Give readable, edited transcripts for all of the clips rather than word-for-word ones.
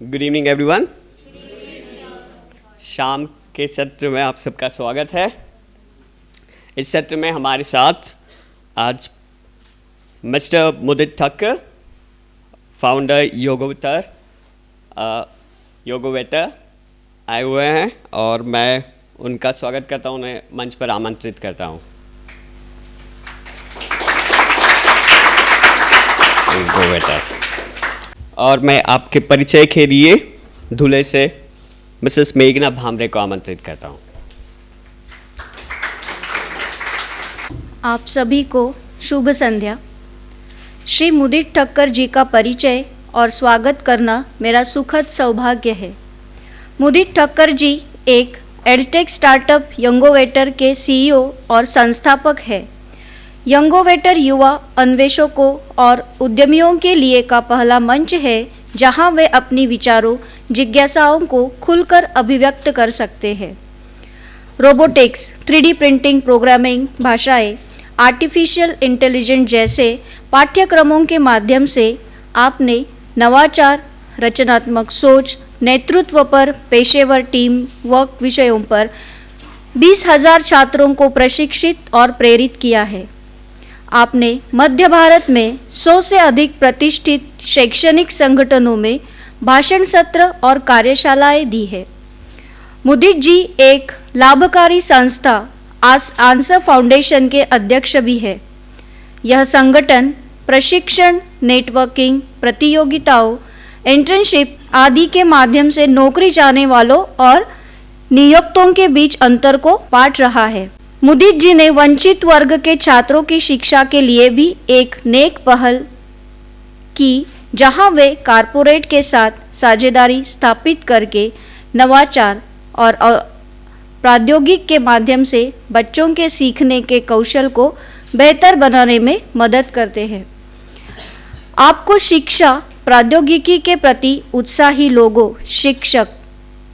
Good evening everyone. शाम के सत्र में आप सबका स्वागत है। इस सत्र में हमारे साथ आज मिस्टर मुदित ठक्कर, फाउंडर योगोवेटर आए हुए हैं और मैं उनका स्वागत करता हूं, उन्हें मंच पर आमंत्रित करता हूं। और मैं आपके परिचय के लिए धुले से मिसेस मेघना भामरे को आमंत्रित करता हूं। आप सभी को शुभ संध्या। श्री मुदित ठक्कर जी का परिचय और स्वागत करना मेरा सुखद सौभाग्य है। मुदित ठक्कर जी एक एडटेक स्टार्टअप यंगोवेटर के सीईओ और संस्थापक है। यंगोवेटर युवा अन्वेषकों और उद्यमियों के लिए का पहला मंच है जहां वे अपनी विचारों, जिज्ञासाओं को खुलकर अभिव्यक्त कर सकते हैं। रोबोटिक्स, 3D प्रिंटिंग, प्रोग्रामिंग भाषाएं, आर्टिफिशियल इंटेलिजेंस जैसे पाठ्यक्रमों के माध्यम से आपने नवाचार, रचनात्मक सोच, नेतृत्व पर पेशेवर टीम वर्क विषयों पर 20,000 छात्रों को प्रशिक्षित और प्रेरित किया है। आपने मध्य भारत में 100 से अधिक प्रतिष्ठित शैक्षणिक संगठनों में भाषण सत्र और कार्यशालाएं दी है। मुदित जी एक लाभकारी संस्था आंसर फाउंडेशन के अध्यक्ष भी है। यह संगठन प्रशिक्षण, नेटवर्किंग, प्रतियोगिताओं, इंटर्नशिप आदि के माध्यम से नौकरी जाने वालों और नियोक्तों के बीच अंतर को बांट रहा है। मुदित जी ने वंचित वर्ग के छात्रों की शिक्षा के लिए भी एक नेक पहल की, जहां वे कारपोरेट के साथ साझेदारी स्थापित करके नवाचार और प्रौद्योगिकी के माध्यम से बच्चों के सीखने के कौशल को बेहतर बनाने में मदद करते हैं। आपको शिक्षा, प्रौद्योगिकी के प्रति उत्साही लोगों, शिक्षक,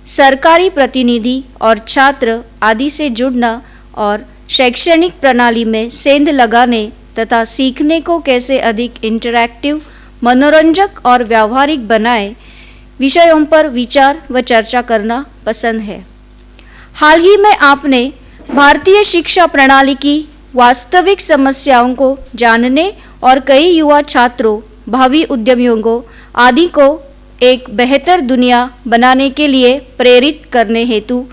सरकारी प्रतिनिधि और छात्र आदि से जुड़ना और शैक्षणिक प्रणाली में सेंध लगाने तथा सीखने को कैसे अधिक इंटरैक्टिव, मनोरंजक और व्यावहारिक बनाए विषयों पर विचार व चर्चा करना पसंद है। हाल ही में आपने भारतीय शिक्षा प्रणाली की वास्तविक समस्याओं को जानने और कई युवा छात्रों, भावी उद्यमियों आदि को एक बेहतर दुनिया बनाने के लिए प्रेरित करने हेतु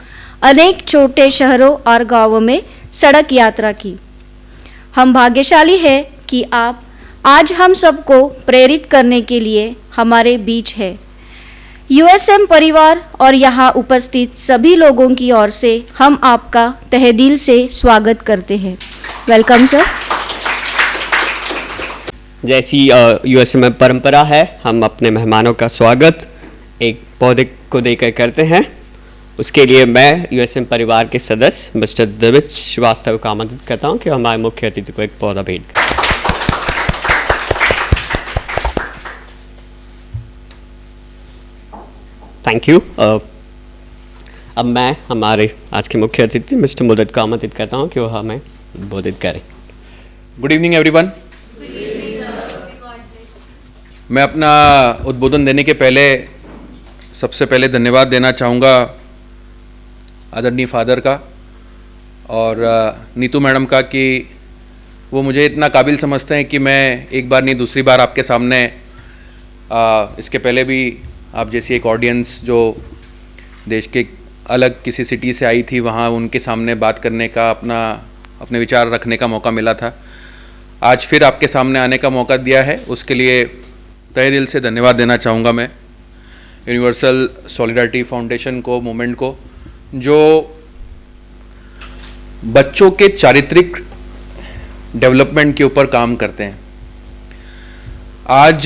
अनेक छोटे शहरों और गांवों में सड़क यात्रा की। हम भाग्यशाली हैं कि आप आज हम सबको प्रेरित करने के लिए हमारे बीच है। यूएसएम परिवार और यहाँ उपस्थित सभी लोगों की ओर से हम आपका तहे दिल से स्वागत करते हैं। Welcome sir. जैसी यूएसएम में परंपरा है, हम अपने मेहमानों का स्वागत एक पौधे को देकर करते हैं। उसके लिए मैं यूएसएम परिवार के सदस्य मिस्टर दिविज श्रीवास्तव को आमंत्रित करता हूं कि हमारे मुख्य अतिथि को एक पौधा भेंट करें। Thank you. अब मैं हमारे आज के मुख्य अतिथि मिस्टर मुदित को आमंत्रित करता हूं कि वह हमें बोधित करें। Good evening everyone. मैं अपना उद्बोधन देने के पहले सबसे पहले धन्यवाद देना चाहूँगा आदरणीय फादर का और नीतू मैडम का कि वो मुझे इतना काबिल समझते हैं कि मैं एक बार नहीं दूसरी बार आपके सामने इसके पहले भी आप जैसी एक ऑडियंस जो देश के अलग किसी सिटी से आई थी, वहाँ उनके सामने बात करने का, अपने विचार रखने का मौका मिला था। आज फिर आपके सामने आने का मौका दिया है, उसके लिए तहे दिल से धन्यवाद देना चाहूँगा मैं यूनिवर्सल सॉलिडारिटी फाउंडेशन को, मूवमेंट को, जो बच्चों के चारित्रिक डेवलपमेंट के ऊपर काम करते हैं। आज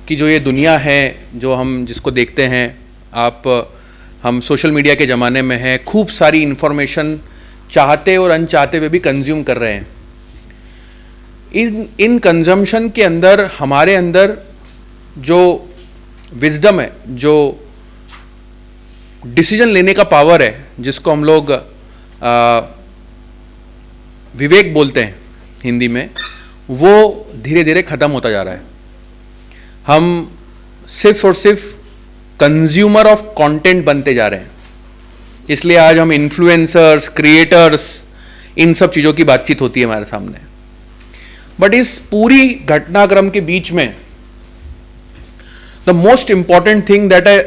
की जो ये दुनिया है, जो हम जिसको देखते हैं, हम सोशल मीडिया के ज़माने में हैं, खूब सारी इन्फॉर्मेशन चाहते और अनचाहते हुए भी कंज्यूम कर रहे हैं। इन कंजम्पशन के अंदर हमारे अंदर जो विजडम है, जो डिसीजन लेने का पावर है, जिसको हम लोग विवेक बोलते हैं हिंदी में, वो धीरे धीरे ख़त्म होता जा रहा है। हम सिर्फ और सिर्फ कंज्यूमर ऑफ कंटेंट बनते जा रहे हैं। इसलिए आज हम इन्फ्लुएंसर्स, क्रिएटर्स, इन सब चीज़ों की बातचीत होती है हमारे सामने। बट इस पूरी घटनाक्रम के बीच में the most important thing that a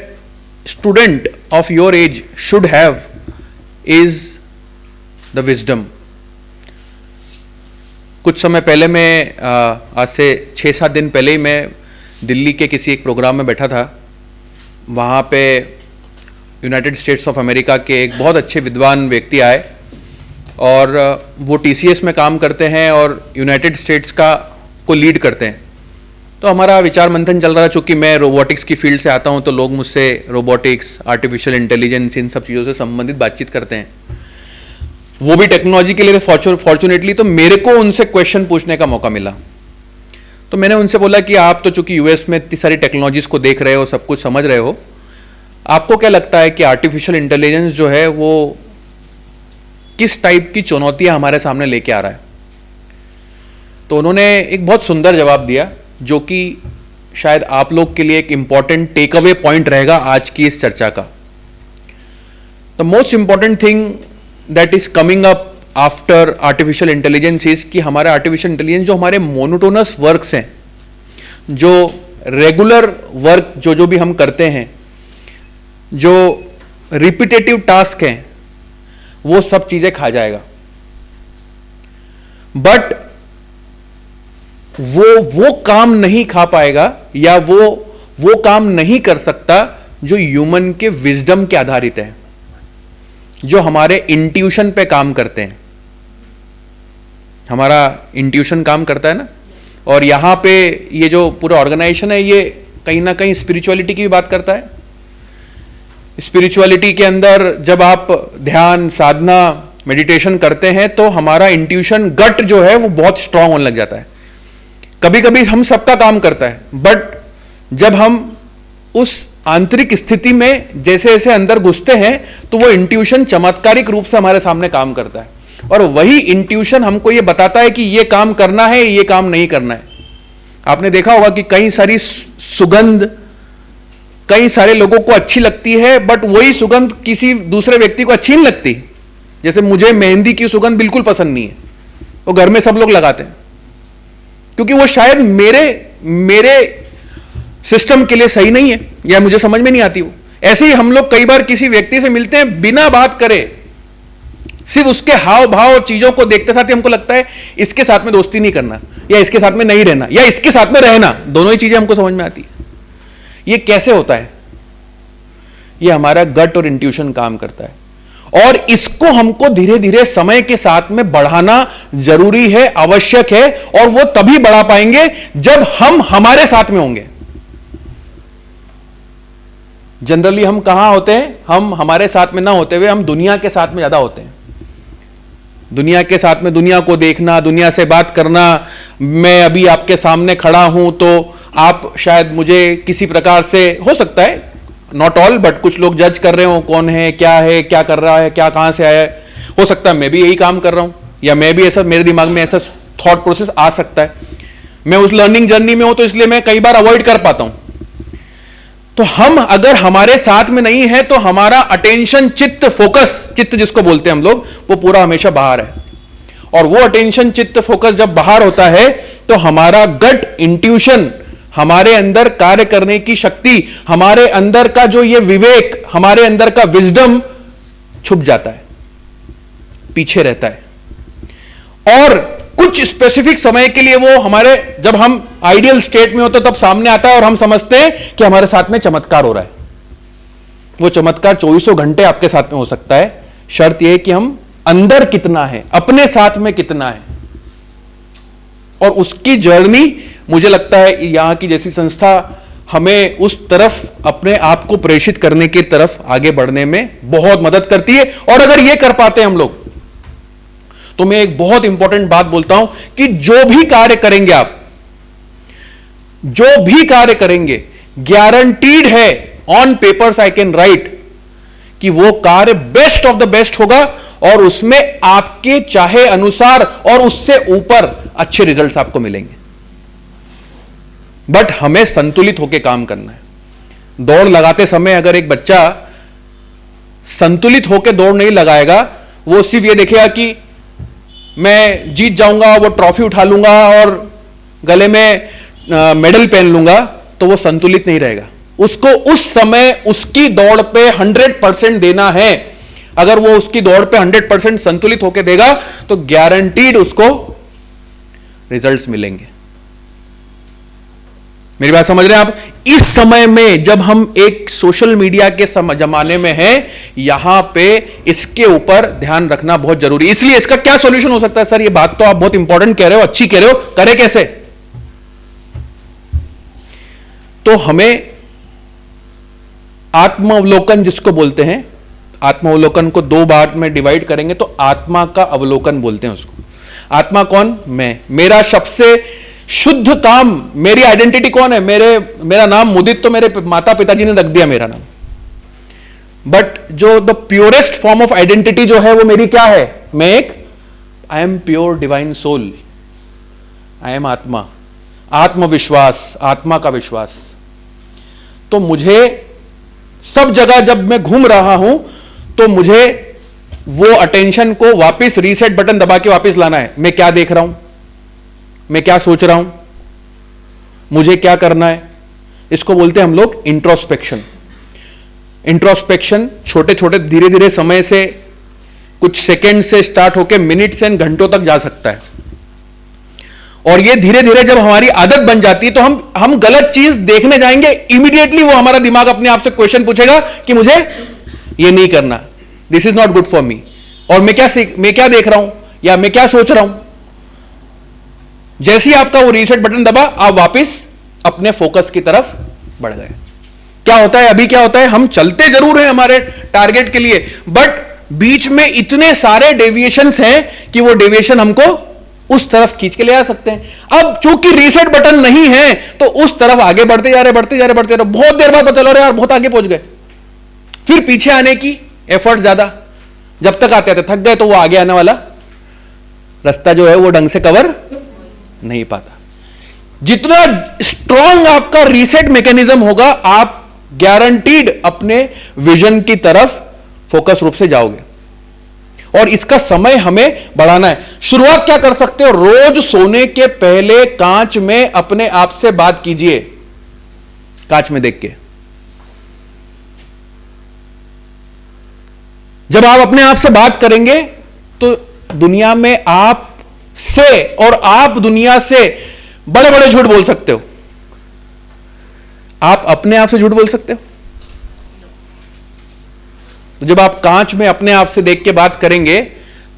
student of your age should have is the wisdom. कुछ समय पहले मैं आज से 6-7 दिन पहले ही मैं दिल्ली के किसी एक प्रोग्राम में बैठा था। वहाँ पे यूनाइटेड स्टेट्स ऑफ अमेरिका के एक बहुत अच्छे विद्वान व्यक्ति आए और वो TCS में काम करते हैं और यूनाइटेड स्टेट्स को लीड करते हैं। तो हमारा विचार मंथन चल रहा था। चूँकि मैं रोबोटिक्स की फील्ड से आता हूँ तो लोग मुझसे रोबोटिक्स, आर्टिफिशियल इंटेलिजेंस, इन सब चीज़ों से संबंधित बातचीत करते हैं, वो भी टेक्नोलॉजी के लिए फॉर्चुनेटली। तो मेरे को उनसे क्वेश्चन पूछने का मौका मिला। तो मैंने उनसे बोला कि आप तो चूंकि यूएस में इतनी सारी टेक्नोलॉजीज को देख रहे हो, सब कुछ समझ रहे हो, आपको क्या लगता है कि आर्टिफिशियल इंटेलिजेंस जो है वो किस टाइप की चुनौतियां हमारे सामने लेके आ रहा है? तो उन्होंने एक बहुत सुंदर जवाब दिया जो कि शायद आप लोग के लिए एक इंपॉर्टेंट टेक अवे पॉइंट रहेगा आज की इस चर्चा का। The most important thing that is coming up after artificial intelligence is कि हमारा आर्टिफिशियल इंटेलिजेंस जो हमारे मोनोटोनस वर्क्स हैं, जो रेगुलर वर्क जो भी हम करते हैं, जो रिपीटेटिव टास्क हैं, वो सब चीजें खा जाएगा। बट वो काम नहीं खा पाएगा या वो काम नहीं कर सकता जो ह्यूमन के विजडम के आधारित है, जो हमारे इंट्यूशन पे काम करते हैं। हमारा इंट्यूशन काम करता है ना। और यहां पे ये जो पूरा ऑर्गेनाइजेशन है ये कहीं ना कहीं स्पिरिचुअलिटी की भी बात करता है। स्पिरिचुअलिटी के अंदर जब आप ध्यान, साधना, मेडिटेशन करते हैं तो हमारा इंट्यूशन, गट जो है वो बहुत स्ट्रांग होने लग जाता है। कभी कभी हम सबका काम करता है, बट जब हम उस आंतरिक स्थिति में जैसे जैसे अंदर घुसते हैं तो वो इंट्यूशन चमत्कारिक रूप से हमारे सामने काम करता है। और वही इंट्यूशन हमको ये बताता है कि ये काम करना है, ये काम नहीं करना है। आपने देखा होगा कि कई सारी सुगंध कई सारे लोगों को अच्छी लगती है, बट वही सुगंध किसी दूसरे व्यक्ति को अच्छी नहीं लगती। जैसे मुझे मेहंदी की सुगंध बिल्कुल पसंद नहीं है, वो घर में सब लोग लगाते हैं क्योंकि वो शायद मेरे सिस्टम के लिए सही नहीं है या मुझे समझ में नहीं आती वो। ऐसे ही हम लोग कई बार किसी व्यक्ति से मिलते हैं, बिना बात करे, सिर्फ उसके हाव भाव चीजों को देखते साथ ही हमको लगता है इसके साथ में दोस्ती नहीं करना, या इसके साथ में नहीं रहना, या इसके साथ में रहना। दोनों ही चीजें हमको समझ में आती है। ये कैसे होता है? ये हमारा गट और इंट्यूशन काम करता है और इसको हमको धीरे धीरे समय के साथ में बढ़ाना जरूरी है, आवश्यक है। और वो तभी बढ़ा पाएंगे जब हम हमारे साथ में होंगे। जनरली हम कहां होते हैं? हम हमारे साथ में ना होते हुए हम दुनिया के साथ में ज्यादा होते हैं। दुनिया के साथ में दुनिया को देखना, दुनिया से बात करना। मैं अभी आपके सामने खड़ा हूं तो आप शायद मुझे किसी प्रकार से, हो सकता है नॉट ऑल, बट कुछ लोग जज कर रहे हो कौन है, क्या कर रहा है, क्या कहां से आया है। हो सकता है मैं भी यही काम कर रहा हूं, या मैं भी ऐसा, मेरे दिमाग में ऐसा थॉट प्रोसेस आ सकता है। मैं उस लर्निंग जर्नी में हूं तो इसलिए मैं कई बार अवॉइड कर पाता हूं। तो हम अगर हमारे साथ में नहीं है तो हमारा अटेंशन, चित्त, फोकस, चित्त जिसको बोलते हैं हम लोग, वो पूरा हमेशा बाहर है। और वो अटेंशन, चित्त, फोकस जब बाहर होता है तो हमारा गट इंट्यूशन, हमारे अंदर कार्य करने की शक्ति, हमारे अंदर का जो ये विवेक, हमारे अंदर का विजडम छुप जाता है, पीछे रहता है। और कुछ स्पेसिफिक समय के लिए वो हमारे, जब हम आइडियल स्टेट में होते तब सामने आता है और हम समझते हैं कि हमारे साथ में चमत्कार हो रहा है। वो चमत्कार 24 घंटे आपके साथ में हो सकता है। शर्त यह कि हम अंदर कितना है, अपने साथ में कितना है। और उसकी जर्नी, मुझे लगता है यहां की जैसी संस्था हमें उस तरफ अपने आप को प्रेषित करने की तरफ आगे बढ़ने में बहुत मदद करती है। और अगर यह कर पाते हैं हम लोग, तो मैं एक बहुत इंपॉर्टेंट बात बोलता हूं कि जो भी कार्य करेंगे आप, जो भी कार्य करेंगे, गारंटीड है, on papers I can write, कि वो कार्य बेस्ट ऑफ द बेस्ट होगा और उसमें आपके चाहे अनुसार और उससे ऊपर अच्छे रिजल्ट्स आपको मिलेंगे। बट हमें संतुलित होकर काम करना है। दौड़ लगाते समय अगर एक बच्चा संतुलित होकर दौड़ नहीं लगाएगा, वो सिर्फ ये देखेगा कि मैं जीत जाऊंगा, वो ट्रॉफी उठा लूंगा और गले में मेडल पहन लूंगा, तो वो संतुलित नहीं रहेगा। उसको उस समय उसकी दौड़ पे 100% देना है। अगर वो उसकी दौड़ पे 100% संतुलित होकर देगा तो गारंटीड उसको रिजल्ट्स मिलेंगे। मेरी बात समझ रहे हैं आप? इस समय में जब हम एक सोशल मीडिया के जमाने में हैं, यहां पे इसके ऊपर ध्यान रखना बहुत जरूरी है। इसलिए इसका क्या सॉल्यूशन हो सकता है? सर, ये बात तो आप बहुत इंपॉर्टेंट कह रहे हो, अच्छी कह रहे हो, करे कैसे? तो हमें आत्मावलोकन जिसको बोलते हैं, आत्मावलोकन को 2 बार में डिवाइड करेंगे तो आत्मा का अवलोकन बोलते हैं उसको। आत्मा कौन? मैं। मेरा सबसे शुद्ध काम, मेरी आइडेंटिटी कौन है? मेरा नाम मुदित तो मेरे माता पिताजी ने रख दिया मेरा नाम, बट जो the purest form of identity जो है वो मेरी क्या है? मैं एक I am pure divine soul, I am आत्मा। आत्मविश्वास, आत्मा का विश्वास। तो मुझे सब जगह जब मैं घूम रहा हूं तो मुझे वो अटेंशन को वापस रीसेट बटन दबा के वापस लाना है। मैं क्या देख रहा हूं, मैं क्या सोच रहा हूं, मुझे क्या करना है, इसको बोलते हैं हम लोग इंट्रोस्पेक्शन। इंट्रोस्पेक्शन छोटे छोटे धीरे धीरे समय से, कुछ सेकंड से स्टार्ट होकर मिनट्स एंड घंटों तक जा सकता है। और ये धीरे धीरे जब हमारी आदत बन जाती है तो हम गलत चीज देखने जाएंगे, इमीडिएटली वो हमारा दिमाग अपने आप से क्वेश्चन पूछेगा कि मुझे ये नहीं करना, this is not good for मी। और मैं क्या देख रहा हूं या मैं क्या सोच रहा हूं। जैसे ही आपका वो रीसेट बटन दबा, आप वापस अपने फोकस की तरफ बढ़ गए। क्या होता है अभी, क्या होता है, हम चलते जरूर हैं हमारे टारगेट के लिए, बट बीच में इतने सारे डेविएशंस हैं कि वो डेविएशन हमको उस तरफ खींच के ले आ सकते हैं। अब चूंकि रीसेट बटन नहीं है तो उस तरफ आगे बढ़ते जा रहे, बहुत देर बाद पता लग रहा है यार बहुत आगे पहुंच गए। फिर पीछे आने की एफर्ट ज्यादा, जब तक आते आते थक गए तो वो आगे आने वाला रास्ता जो है वो ढंग से कवर नहीं पाता। जितना स्ट्रॉन्ग आपका रीसेट मैकेनिज्म होगा, आप गारंटीड अपने विजन की तरफ फोकस रूप से जाओगे। और इसका समय हमें बढ़ाना है। शुरुआत क्या कर सकते हो? रोज सोने के पहले कांच में अपने आप से बात कीजिए, कांच में देख के। जब आप अपने आप से बात करेंगे तो दुनिया में आप से और आप दुनिया से बड़े बड़े झूठ बोल सकते हो। आप अपने आप से झूठ बोल सकते हो? तो जब आप कांच में अपने आप से देख के बात करेंगे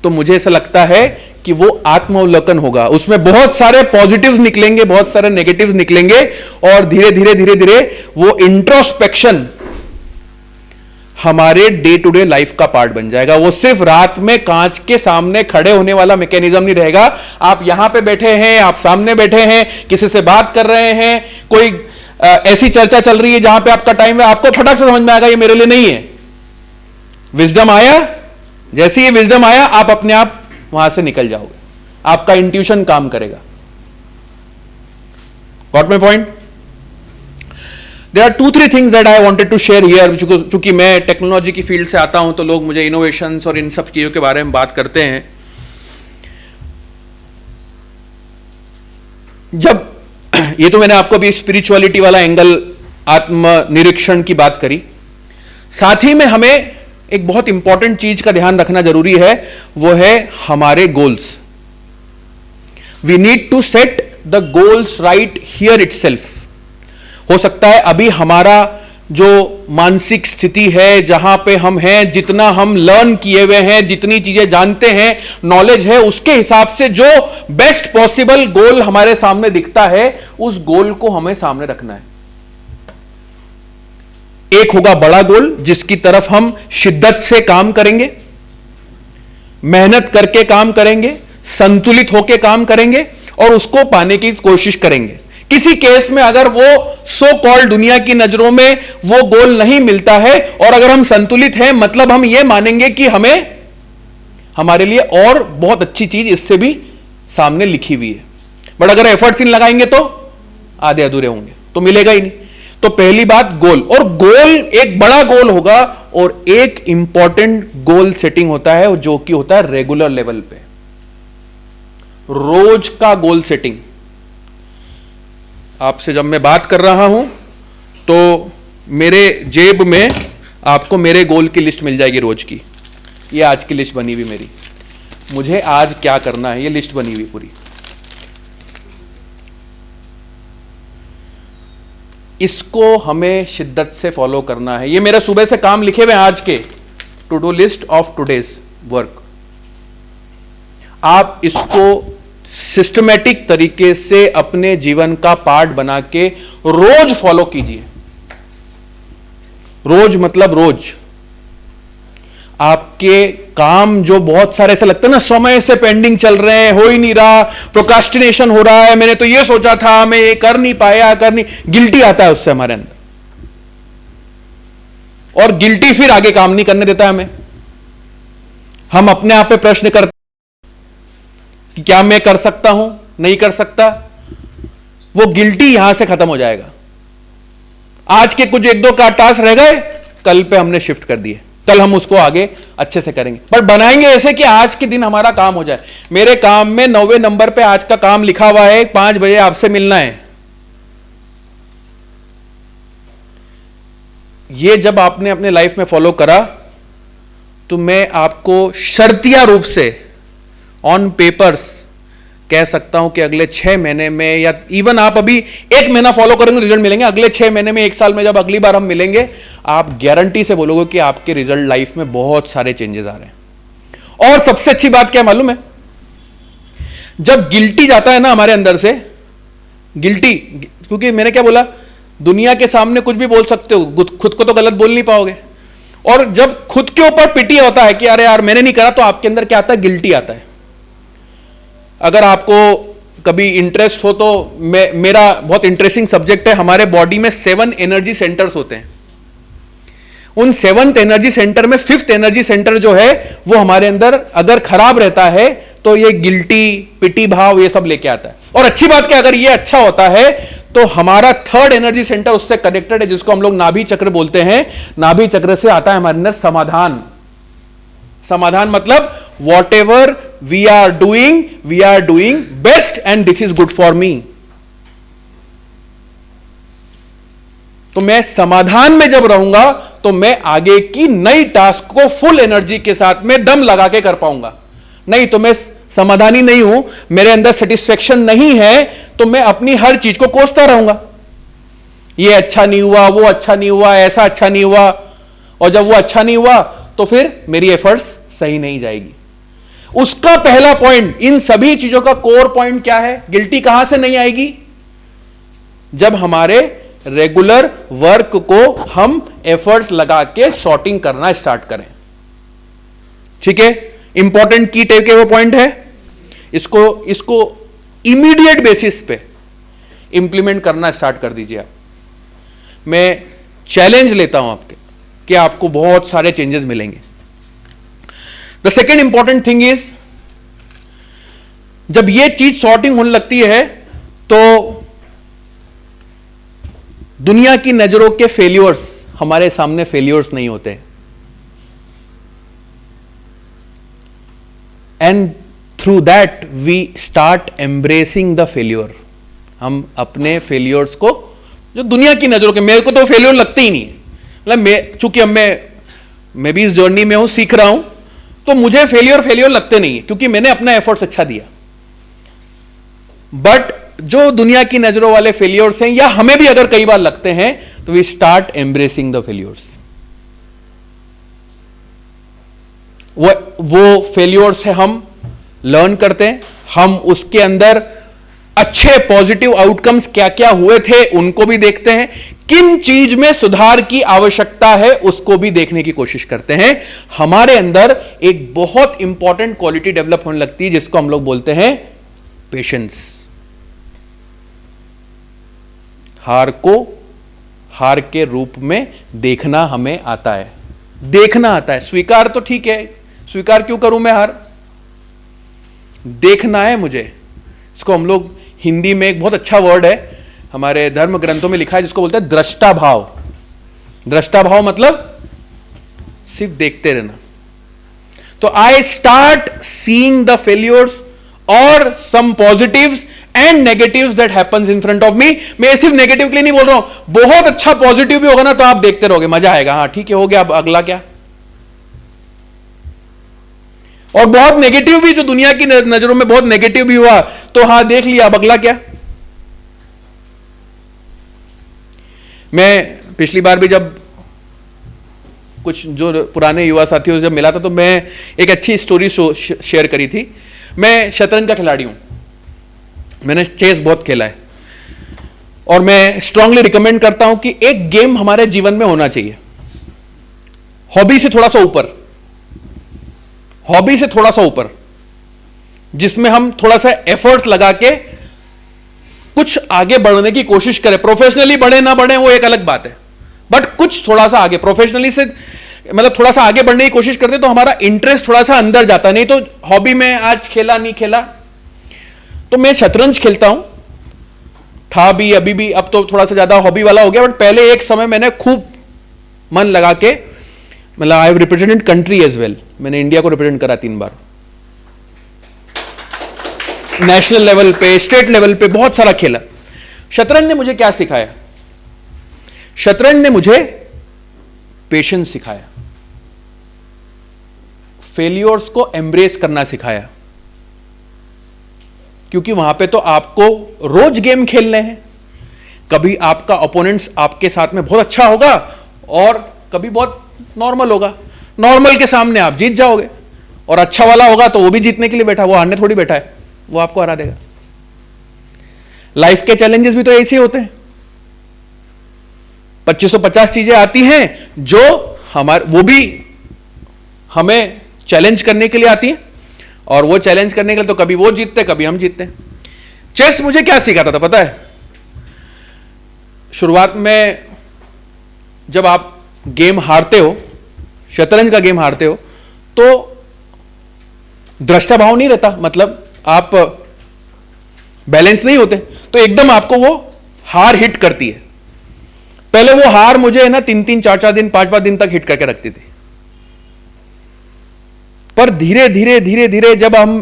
तो मुझे ऐसा लगता है कि वो आत्मावलोकन होगा। उसमें बहुत सारे पॉजिटिव्स निकलेंगे, बहुत सारे नेगेटिव्स निकलेंगे, और धीरे धीरे वो इंट्रोस्पेक्शन हमारे डे टू डे लाइफ का पार्ट बन जाएगा। वो सिर्फ रात में कांच के सामने खड़े होने वाला मैकेनिज्म नहीं रहेगा। आप यहां पे बैठे हैं, आप सामने बैठे हैं, किसी से बात कर रहे हैं, कोई ऐसी चर्चा चल रही है जहां पे आपका टाइम है, आपको फटाक से समझ में आएगा ये मेरे लिए नहीं है। विजडम आया, जैसे ही विजडम आया आप अपने आप वहां से निकल जाओगे, आपका इंट्यूशन काम करेगा। Got my point? There are 2-3 things that I wanted to share here. चूंकि मैं टेक्नोलॉजी की फील्ड से आता हूं तो लोग मुझे इनोवेशंस और इन सब चीजों के बारे में बात करते हैं। जब ये तो मैंने आपको अभी स्पिरिचुअलिटी वाला एंगल, आत्मनिरीक्षण की बात करी, साथ ही में हमें एक बहुत इंपॉर्टेंट चीज का ध्यान रखना जरूरी है, वो है हमारे goals. We need to set the goals right here itself. हो सकता है अभी हमारा जो मानसिक स्थिति है, जहां पे हम हैं, जितना हम लर्न किए हुए हैं, जितनी चीजें जानते हैं, नॉलेज है, उसके हिसाब से जो बेस्ट पॉसिबल गोल हमारे सामने दिखता है, उस गोल को हमें सामने रखना है। एक होगा बड़ा गोल जिसकी तरफ हम शिद्दत से काम करेंगे, मेहनत करके काम करेंगे, संतुलित होकर काम करेंगे और उसको पाने की कोशिश करेंगे। किसी केस में अगर वो सो कॉल्ड दुनिया की नजरों में वो गोल नहीं मिलता है और अगर हम संतुलित हैं, मतलब हम ये मानेंगे कि हमें हमारे लिए और बहुत अच्छी चीज इससे भी सामने लिखी हुई है, बट अगर एफर्ट्स इन लगाएंगे तो आधे अधूरे होंगे, तो मिलेगा ही नहीं। तो पहली बात गोल, और गोल एक बड़ा गोल होगा और एक इंपॉर्टेंट गोल सेटिंग होता है जो कि होता है रेगुलर लेवल पे, रोज का गोल सेटिंग। आपसे जब मैं बात कर रहा हूं तो मेरे जेब में आपको मेरे गोल की लिस्ट मिल जाएगी रोज की। ये आज की लिस्ट बनी हुई मेरी, मुझे आज क्या करना है, ये लिस्ट बनी हुई पूरी। इसको हमें शिद्दत से फॉलो करना है। ये मेरे सुबह से काम लिखे हुए आज के, to do list of today's work. आप इसको सिस्टमैटिक तरीके से अपने जीवन का पार्ट बना के रोज फॉलो कीजिए। रोज मतलब रोज। आपके काम जो बहुत सारे ऐसे लगते हैं ना, समय से पेंडिंग चल रहे हैं, हो ही नहीं रहा, प्रोक्रास्टिनेशन हो रहा है, मैंने तो ये सोचा था, मैं ये कर नहीं पाया, गिल्टी आता है उससे हमारे अंदर, और गिल्टी फिर आगे काम नहीं करने देता हमें। हम अपने आप पे प्रश्न करते कि क्या मैं कर सकता हूं, नहीं कर सकता। वो गिल्टी यहां से खत्म हो जाएगा। आज के कुछ एक दो का टास्क रह गए, कल पे हमने शिफ्ट कर दिए, कल हम उसको आगे अच्छे से करेंगे, पर बनाएंगे ऐसे कि आज के दिन हमारा काम हो जाए। मेरे काम में 9वें नंबर पे आज का काम लिखा हुआ है, 5 बजे आपसे मिलना है। ये जब आपने अपने लाइफ में फॉलो करा तो मैं आपको शर्तिया रूप से ऑन पेपर्स कह सकता हूं कि अगले 6 महीने में, या इवन आप अभी 1 महीना फॉलो करेंगे रिजल्ट मिलेंगे, अगले 6 महीने में, 1 साल में जब अगली बार हम मिलेंगे, आप गारंटी से बोलोगे कि आपके रिजल्ट लाइफ में बहुत सारे चेंजेस आ रहे हैं। और सबसे अच्छी बात क्या मालूम है, जब गिल्टी जाता है ना हमारे अंदर से, गिल्टी, क्योंकि मैंने क्या बोला, दुनिया के सामने कुछ भी बोल सकते हो, खुद को तो गलत बोल नहीं पाओगे, और जब खुद के ऊपर पिटी होता है कि अरे यार मैंने नहीं करा, तो आपके अंदर क्या आता है, गिल्टी आता है। अगर आपको कभी इंटरेस्ट हो तो मेरा बहुत इंटरेस्टिंग सब्जेक्ट है, हमारे बॉडी में 7 एनर्जी सेंटर्स होते हैं। उन 7th एनर्जी सेंटर में 5th एनर्जी सेंटर जो है वो हमारे अंदर अगर खराब रहता है तो ये गिल्टी, पिटी भाव, ये सब लेके आता है। और अच्छी बात क्या, अगर ये अच्छा होता है तो हमारा 3rd एनर्जी सेंटर उससे कनेक्टेड है, जिसको हम लोग नाभि चक्र बोलते हैं। नाभि चक्र से आता है हमारे अंदर समाधान। समाधान मतलब whatever we are doing best and this is good for me. तो मैं समाधान में जब रहूंगा तो मैं आगे की नई टास्क को फुल एनर्जी के साथ में दम लगा के कर पाऊंगा। नहीं तो मैं समाधानी नहीं हूं, मेरे अंदर सेटिस्फेक्शन नहीं है, तो मैं अपनी हर चीज को कोसता रहूंगा। ये अच्छा नहीं हुआ, वो अच्छा नहीं हुआ, ऐसा अच्छा नहीं हुआ, और जब वो अच्छा नहीं हुआ तो फिर मेरी एफर्ट्स सही नहीं जाएगी। उसका पहला पॉइंट, इन सभी चीजों का कोर पॉइंट क्या है, गिल्टी कहां से नहीं आएगी, जब हमारे रेगुलर वर्क को हम एफर्ट्स लगा के सॉर्टिंग करना स्टार्ट करें। ठीक है, इंपॉर्टेंट की टेक के वो पॉइंट है, इसको इमीडिएट बेसिस पे इंप्लीमेंट करना स्टार्ट कर दीजिए आप। मैं चैलेंज लेता हूं आपके कि आपको बहुत सारे चेंजेस मिलेंगे। The second important thing is, जब ये चीज सॉर्टिंग होने लगती है तो दुनिया की नजरों के फेल्योर्स हमारे सामने फेल्योर्स नहीं होते, and through that we start embracing the failure. हम अपने फेल्योर्स को, जो दुनिया की नजरों के, मेरे को तो फेल्योर लगते ही नहीं है, मतलब चूंकि अब मैं भी इस जर्नी में हूं, सीख रहा हूं, तो मुझे फेल्योर लगते नहीं है, क्योंकि मैंने अपना एफर्ट्स अच्छा दिया। बट जो दुनिया की नजरों वाले फेल्योर्स हैं, या हमें भी अगर कई बार लगते हैं, तो we start embracing the failures. वो फेल्योर्स है, हम लर्न करते हैं, हम उसके अंदर अच्छे पॉजिटिव आउटकम्स क्या क्या हुए थे उनको भी देखते हैं, किन चीज में सुधार की आवश्यकता है उसको भी देखने की कोशिश करते हैं। हमारे अंदर एक बहुत इंपॉर्टेंट क्वालिटी डेवलप होने लगती है, जिसको हम लोग बोलते हैं पेशेंस। हार को हार के रूप में देखना हमें आता है, देखना आता है। स्वीकार तो ठीक है, स्वीकार क्यों करूं मैं हार, देखना है मुझे। इसको हम लोग हिंदी में एक बहुत अच्छा वर्ड है, हमारे धर्म ग्रंथों में लिखा है जिसको बोलते हैं दृष्टा भाव। दृष्टा भाव मतलब सिर्फ देखते रहना। तो I start seeing the failures और some positives and negatives that happens in front of me. मैं सिर्फ नेगेटिव के लिए नहीं बोल रहा हूं, बहुत अच्छा पॉजिटिव भी होगा ना तो आप देखते रहोगे, मजा आएगा। हाँ ठीक है, हो गया, अब अगला क्या। और बहुत नेगेटिव भी, जो दुनिया की नजरों में बहुत नेगेटिव भी हुआ तो हाँ देख लिया, अब अगला क्या। मैं पिछली बार भी जब कुछ जो पुराने युवा साथियों से जब मिला था तो मैं एक अच्छी स्टोरी शेयर करी थी। मैं शतरंज का खिलाड़ी हूं, मैंने चेस बहुत खेला है और मैं स्ट्रांगली रिकमेंड करता हूं कि एक गेम हमारे जीवन में होना चाहिए, हॉबी से थोड़ा सा ऊपर, हॉबी से थोड़ा सा ऊपर, जिसमें हम थोड़ा सा एफर्ट्स लगा के कुछ आगे बढ़ने की कोशिश करें। प्रोफेशनली बढ़े ना बढ़े वो एक अलग बात है, बट कुछ थोड़ा सा आगे, प्रोफेशनली से मतलब थोड़ा सा आगे बढ़ने की कोशिश करते तो हमारा इंटरेस्ट थोड़ा सा अंदर जाता। नहीं तो हॉबी में आज खेला नहीं खेला। तो मैं शतरंज खेलता हूं, था भी, अभी भी, अब तो थोड़ा सा ज्यादा हॉबी वाला हो गया, बट पहले एक समय मैंने खूब मन लगा के, मतलब I have represented country as well, मैंने इंडिया को रिप्रेजेंट करा 3 बार, नेशनल लेवल पे, स्टेट लेवल पे बहुत सारा खेला। शतरंज ने मुझे क्या सिखाया? शतरंज ने मुझे पेशेंस सिखाया, फेलियर्स को एम्ब्रेस करना सिखाया, क्योंकि वहां पे तो आपको रोज गेम खेलने हैं। कभी आपका ओपोनेंट्स आपके साथ में बहुत अच्छा होगा और कभी बहुत नॉर्मल होगा। नॉर्मल के सामने आप जीत जाओगे और अच्छा वाला होगा तो वो भी जीतने के लिए बैठा, वो हारने थोड़ी बैठा है, वो आपको हरा देगा। लाइफ के चैलेंजेस भी तो ऐसे होते हैं, 2550 चीजें आती हैं जो हमारे, वो भी हमें चैलेंज करने के लिए आती हैं, और वो चैलेंज करने के लिए तो कभी वो जीतते कभी हम जीतते हैं। चेस मुझे क्या सिखाता था पता है? शुरुआत में जब आप गेम हारते हो, शतरंज का गेम हारते हो, तो दृष्टा भाव नहीं रहता, मतलब आप बैलेंस नहीं होते, तो एकदम आपको वो हार हिट करती है। पहले वो हार मुझे है ना 3-3, 4-4 दिन, 5-5 दिन तक हिट करके रखती थी। पर धीरे धीरे धीरे धीरे जब हम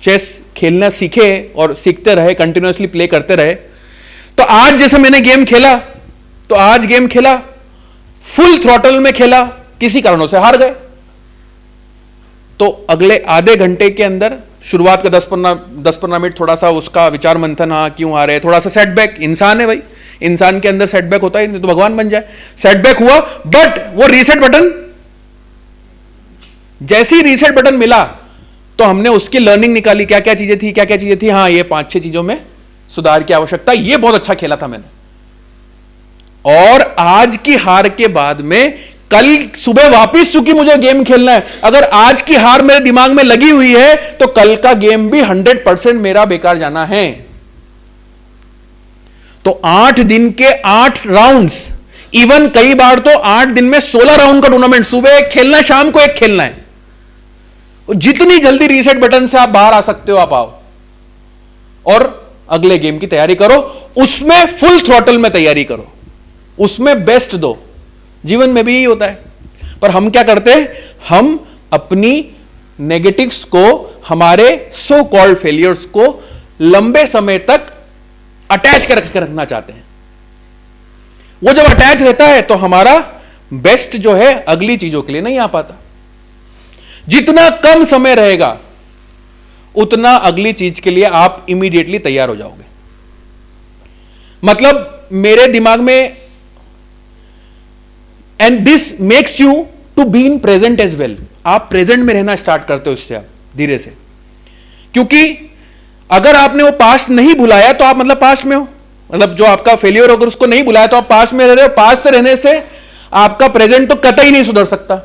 चेस खेलना सीखे और सीखते रहे, कंटिन्यूअसली प्ले करते रहे, तो आज जैसे मैंने गेम खेला, तो आज गेम खेला फुल थ्रॉटल में खेला, किसी कारणों से हार गए, तो अगले आधे घंटे के अंदर, शुरुआत का 10-15 मिनट थोड़ा सा उसका विचार मंथन, हाँ क्यों हारे, थोड़ा सा सेटबैक, इंसान है भाई, इंसान के अंदर सेटबैक होता है, नहीं तो भगवान बन जाए। सेटबैक हुआ, बट वो रीसेट बटन, जैसे ही रीसेट बटन मिला तो हमने उसकी लर्निंग निकाली, क्या क्या चीजें थी, क्या क्या चीजें थी, हाँ ये 5-6 चीजों में सुधार की आवश्यकता, ये बहुत अच्छा खेला था मैंने। और आज की हार के बाद में कल सुबह वापस, चूंकि मुझे गेम खेलना है, अगर आज की हार मेरे दिमाग में लगी हुई है तो कल का गेम भी 100% मेरा बेकार जाना है। तो 8 दिन के 8 राउंड्स, इवन कई बार तो 8 दिन में 16 राउंड का टूर्नामेंट, सुबह एक खेलना है, शाम को एक खेलना है। जितनी जल्दी रीसेट बटन से आप बाहर आ सकते हो आप आओ और अगले गेम की तैयारी करो, उसमें फुल थ्रॉटल में तैयारी करो, उसमें बेस्ट दो। जीवन में भी यही होता है, पर हम क्या करते हैं, हम अपनी नेगेटिव्स को, हमारे सो कॉल्ड फेलियर्स को लंबे समय तक अटैच करके रखना चाहते हैं। वो जब अटैच रहता है तो हमारा बेस्ट जो है अगली चीजों के लिए नहीं आ पाता। जितना कम समय रहेगा उतना अगली चीज के लिए आप इमीडिएटली तैयार हो जाओगे। मतलब मेरे दिमाग में, and this makes you to be in present as well, आप प्रेजेंट में रहना स्टार्ट करते हो इससे, आप धीरे से, क्योंकि अगर आपने वो पास्ट नहीं भुलाया तो आप मतलब पास्ट में हो, मतलब जो आपका फेलियर अगर उसको नहीं भुलाया तो आप पास्ट में रह रहे हो। पास्ट से रहने से आपका प्रेजेंट तो कतई नहीं सुधर सकता,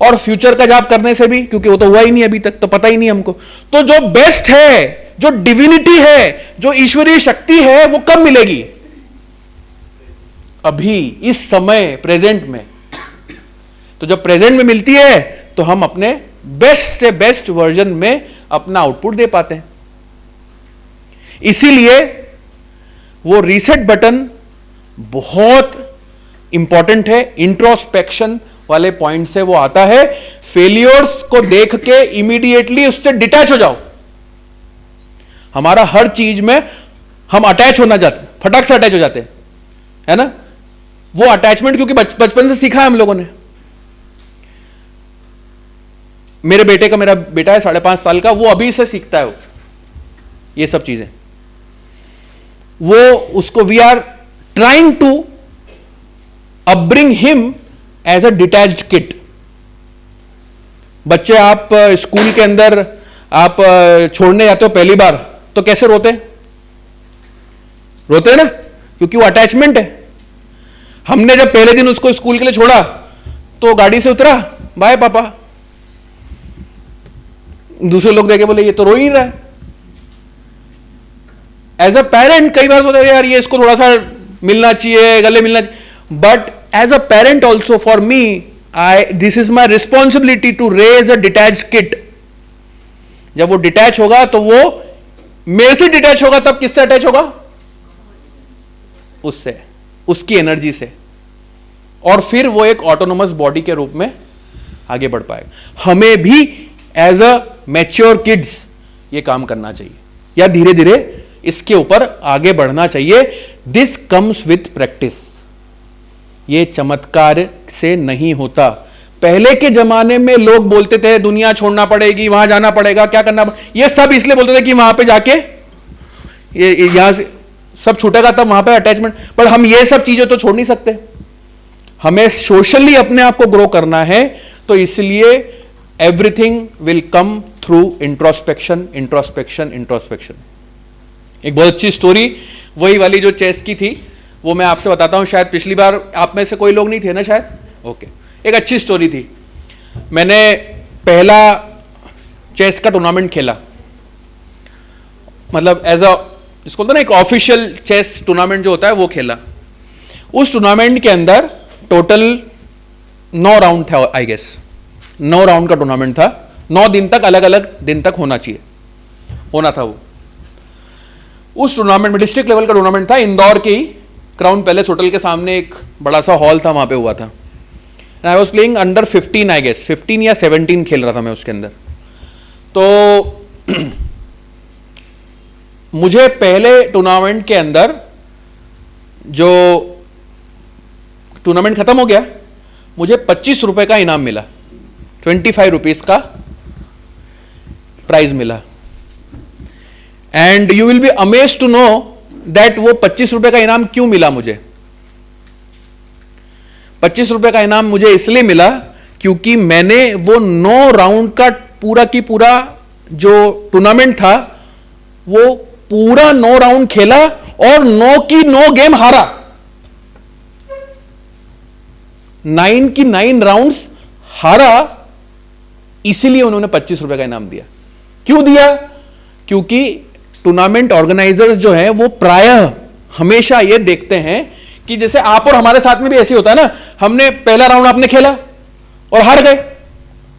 और फ्यूचर का जॉब करने से भी, क्योंकि वो तो हुआ ही नहीं अभी तक, तो पता ही नहीं हमको। तो जो बेस्ट है, जो डिविनिटी है, जो ईश्वरीय शक्ति है, वो कब मिलेगी? अभी, इस समय, प्रेजेंट में। तो जब प्रेजेंट में मिलती है तो हम अपने बेस्ट से बेस्ट वर्जन में अपना आउटपुट दे पाते हैं। इसीलिए वो रीसेट बटन बहुत इंपॉर्टेंट है। इंट्रोस्पेक्शन वाले पॉइंट से वो आता है। फेलियर्स को देख के इमीडिएटली उससे डिटैच हो जाओ। हमारा हर चीज में हम अटैच होना चाहते हैं, फटाक से अटैच हो जाते हैं, है ना। वो अटैचमेंट क्योंकि बचपन से सीखा है हम लोगों ने। मेरे बेटा है 5.5 साल का, वो अभी से सीखता है वो ये सब चीजें। वो उसको we are trying to upbring him as a detached kid. बच्चे आप स्कूल के अंदर आप छोड़ने जाते हो पहली बार तो कैसे रोते हैं ना, क्योंकि वो अटैचमेंट है। हमने जब पहले दिन उसको स्कूल के लिए छोड़ा तो गाड़ी से उतरा, बाय पापा। दूसरे लोग देखे बोले ये तो रो ही रहा है। एज अ पेरेंट कई बार सोचते यार ये इसको थोड़ा सा मिलना चाहिए, गले मिलना चाहिए। But as a parent also for me this is my responsibility to raise a detached kid. जब वो डिटैच होगा तो वो मेरे से डिटैच होगा, तब किससे अटैच होगा? उससे, उसकी एनर्जी से। और फिर वो एक ऑटोनोमस बॉडी के रूप में आगे बढ़ पाएगा। हमें भी एज अ मैच्योर किड्स ये काम करना चाहिए, या धीरे धीरे इसके ऊपर आगे बढ़ना चाहिए। This comes with practice. ये चमत्कार से नहीं होता। पहले के जमाने में लोग बोलते थे दुनिया छोड़ना पड़ेगी, वहां जाना पड़ेगा, क्या करना, ये सब इसलिए बोलते थे कि वहां पे जाके ये यहां से सब छूटेगा तब वहां पे अटैचमेंट। पर हम ये सब चीजें तो छोड़ नहीं सकते। हमें सोशली अपने आप को ग्रो करना है, तो इसलिए everything will come through introspection, introspection, introspection. एक बहुत अच्छी स्टोरी वही वाली जो चेस की थी, वो मैं आपसे बताता हूं। शायद पिछली बार आप में से कोई लोग नहीं थे ना, शायद। ओके, एक अच्छी स्टोरी थी। मैंने पहला चेस का टूर्नामेंट खेला, मतलब एज अ इसको बोलते ना एक ऑफिशियल चेस टूर्नामेंट जो होता है वो खेला। उस टूर्नामेंट के अंदर टोटल 9 राउंड था, आई गेस 9 राउंड का टूर्नामेंट था। 9 दिन तक, अलग अलग दिन तक होना था वो। उस टूर्नामेंट में डिस्ट्रिक्ट लेवल का टूर्नामेंट था। इंदौर के ही क्राउन पैलेस होटल के सामने एक बड़ा सा हॉल था, वहां पे हुआ था। I was playing under 15, I guess 15 या 17 खेल रहा था मैं उसके अंदर। तो मुझे पहले टूर्नामेंट के अंदर जो टूर्नामेंट खत्म हो गया, मुझे 25 रुपए का इनाम मिला, 25 रुपीज का प्राइज मिला। And you will be amazed to know that वो 25 रुपए का इनाम क्यों मिला मुझे। 25 रुपए का इनाम मुझे इसलिए मिला क्योंकि मैंने वो 9 राउंड का पूरा की पूरा जो टूर्नामेंट था वो पूरा 9 राउंड खेला और 9 की 9 गेम हारा। 9 की 9 राउंड्स हारा, इसीलिए उन्होंने 25 रुपए का इनाम दिया। क्यों दिया? क्योंकि टूर्नामेंट ऑर्गेनाइजर्स जो हैं वो प्रायः हमेशा ये देखते हैं कि जैसे आप और हमारे साथ में भी ऐसे होता है ना, हमने पहला राउंड आपने खेला और हार गए,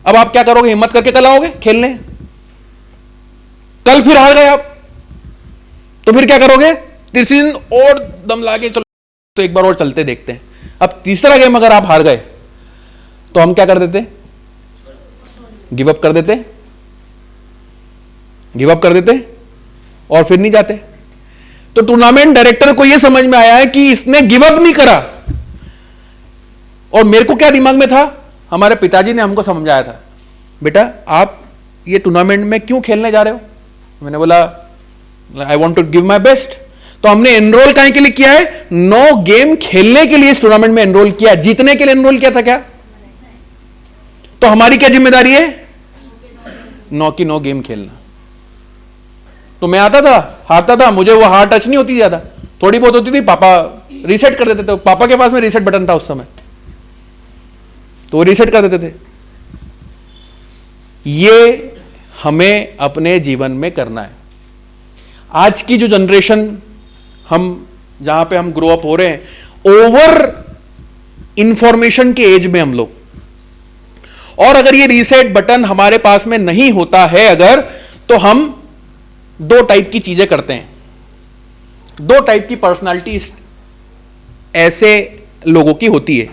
अब आप क्या करोगे? हिम्मत करके कल आओगे खेलने। कल फिर हार गए आप, तो फिर क्या करोगे? तीसरे दिन और दम लाके चलो तो एक बार और चलते देखते हैं। अब तीसरा गेम अगर आप हार गए तो हम क्या कर देते? गिव अप कर देते, गिव अप कर देते और फिर नहीं जाते। तो टूर्नामेंट डायरेक्टर को यह समझ में आया है कि इसने गिव अप नहीं करा। और मेरे को क्या दिमाग में था, हमारे पिताजी ने हमको समझाया था, बेटा आप ये टूर्नामेंट में क्यों खेलने जा रहे हो? मैंने बोला I want to give my best. तो हमने एनरोल काहे के लिए किया है? 9 गेम खेलने के लिए इस टूर्नामेंट में एनरोल किया, जीतने के लिए एनरोल किया था क्या? तो हमारी क्या जिम्मेदारी है? 9 की 9 गेम खेलना। तो मैं आता था, हारता था, मुझे वो हार टच नहीं होती ज्यादा, थोड़ी बहुत होती थी, पापा रीसेट कर देते थे। पापा के पास में रीसेट बटन था उस समय, तो वो रीसेट कर देते थे। ये हमें अपने जीवन में करना है। आज की जो जनरेशन हम जहां पे हम ग्रो अप हो रहे हैं, ओवर इंफॉर्मेशन के एज में हम लोग, और अगर ये रीसेट बटन हमारे पास में नहीं होता है अगर, तो हम 2 टाइप की चीजें करते हैं। दो टाइप की पर्सनालिटी ऐसे लोगों की होती है।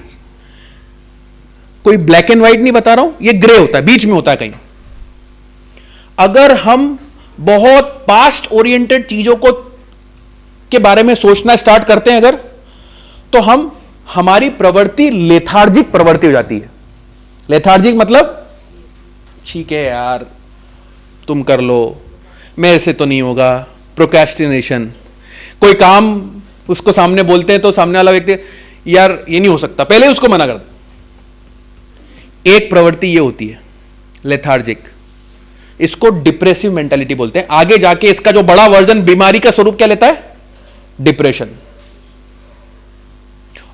कोई ब्लैक एंड व्हाइट नहीं बता रहा हूं, ये ग्रे होता है, बीच में होता है कहीं। अगर हम बहुत पास्ट ओरिएंटेड चीजों को के बारे में सोचना स्टार्ट करते हैं अगर, तो हमारी प्रवृत्ति लेथार्जिक प्रवृत्ति हो जाती है। लेथार्जिक मतलब ठीक है यार, तुम कर लो, मेरे से तो नहीं होगा, प्रोक्रेस्टिनेशन। कोई काम उसको सामने बोलते हैं तो सामने वाला व्यक्ति यार ये नहीं हो सकता, पहले उसको मना कर दे। एक प्रवृत्ति ये होती है लेथार्जिक, इसको डिप्रेसिव मेंटालिटी बोलते हैं। आगे जाके इसका जो बड़ा वर्जन बीमारी का स्वरूप क्या लेता है? डिप्रेशन।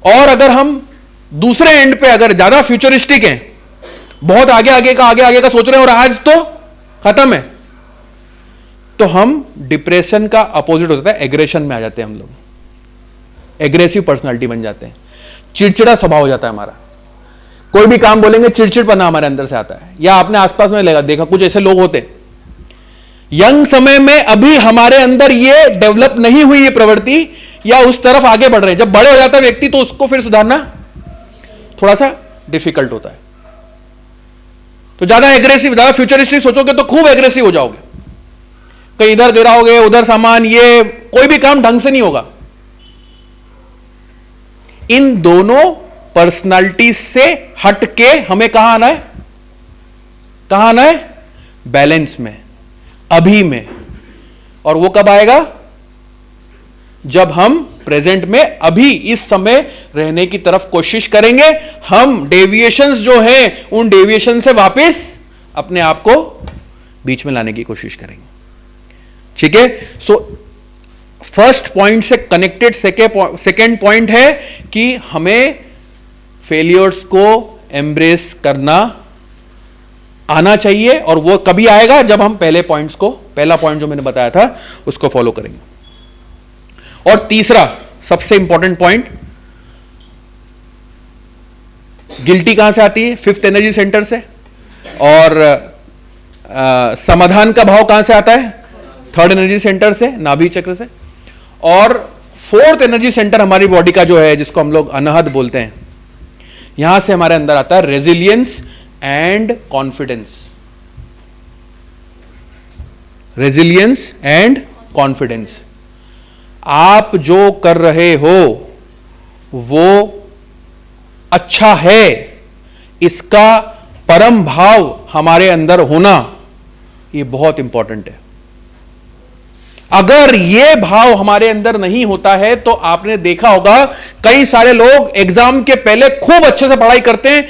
और अगर हम दूसरे एंड पे अगर ज्यादा फ्यूचरिस्टिक हैं, बहुत आगे आगे का सोच रहे हैं और आज तो खत्म है, तो हम डिप्रेशन का अपोजिट होता है, एग्रेशन में आ जाते हैं हम लोग। एग्रेसिव पर्सनालिटी बन जाते हैं, चिड़चिड़ा स्वभाव हो जाता है हमारा। कोई भी काम बोलेंगे चिड़चिड़पना हमारे अंदर से आता है। या आपने आसपास में देखा कुछ ऐसे लोग होते यंग समय में, अभी हमारे अंदर ये डेवलप नहीं हुई ये प्रवृत्ति, या उस तरफ आगे बढ़ रहे हैं। जब बड़े हो जाता है व्यक्ति तो उसको फिर सुधारना थोड़ा सा डिफिकल्ट होता है। तो ज्यादा एग्रेसिव, ज्यादा फ्यूचरिस्टिक सोचोगे तो खूब एग्रेसिव हो जाओगे, कहीं इधर गिराओगे उधर सामान, ये कोई भी काम ढंग से नहीं होगा। इन दोनों पर्सनालिटी से हट के हमें कहां आना है? कहां आना है? बैलेंस में, अभी में। और वो कब आएगा? जब हम प्रेजेंट में, अभी इस समय रहने की तरफ कोशिश करेंगे। हम डेविएशंस जो हैं उन डेविएशन से वापस अपने आप को बीच में लाने की कोशिश करेंगे। ठीक है? सो फर्स्ट पॉइंट से कनेक्टेड सेकेंड पॉइंट है कि हमें फेलियर्स को एम्ब्रेस करना आना चाहिए। और वो कभी आएगा? जब हम पहले पॉइंट्स को, पहला पॉइंट जो मैंने बताया था उसको फॉलो करेंगे। और तीसरा सबसे इंपॉर्टेंट पॉइंट, गिल्टी कहां से आती है? फिफ्थ एनर्जी सेंटर से। और समाधान का भाव कहां से आता है? थर्ड एनर्जी सेंटर से, नाभि चक्र से। और फोर्थ एनर्जी सेंटर हमारी बॉडी का जो है, जिसको हम लोग अनहद बोलते हैं, यहां से हमारे अंदर आता है resilience and confidence. Resilience and confidence. आप जो कर रहे हो वो अच्छा है, इसका परम भाव हमारे अंदर होना, ये बहुत इंपॉर्टेंट है। अगर ये भाव हमारे अंदर नहीं होता है तो आपने देखा होगा कई सारे लोग एग्जाम के पहले खूब अच्छे से पढ़ाई करते हैं,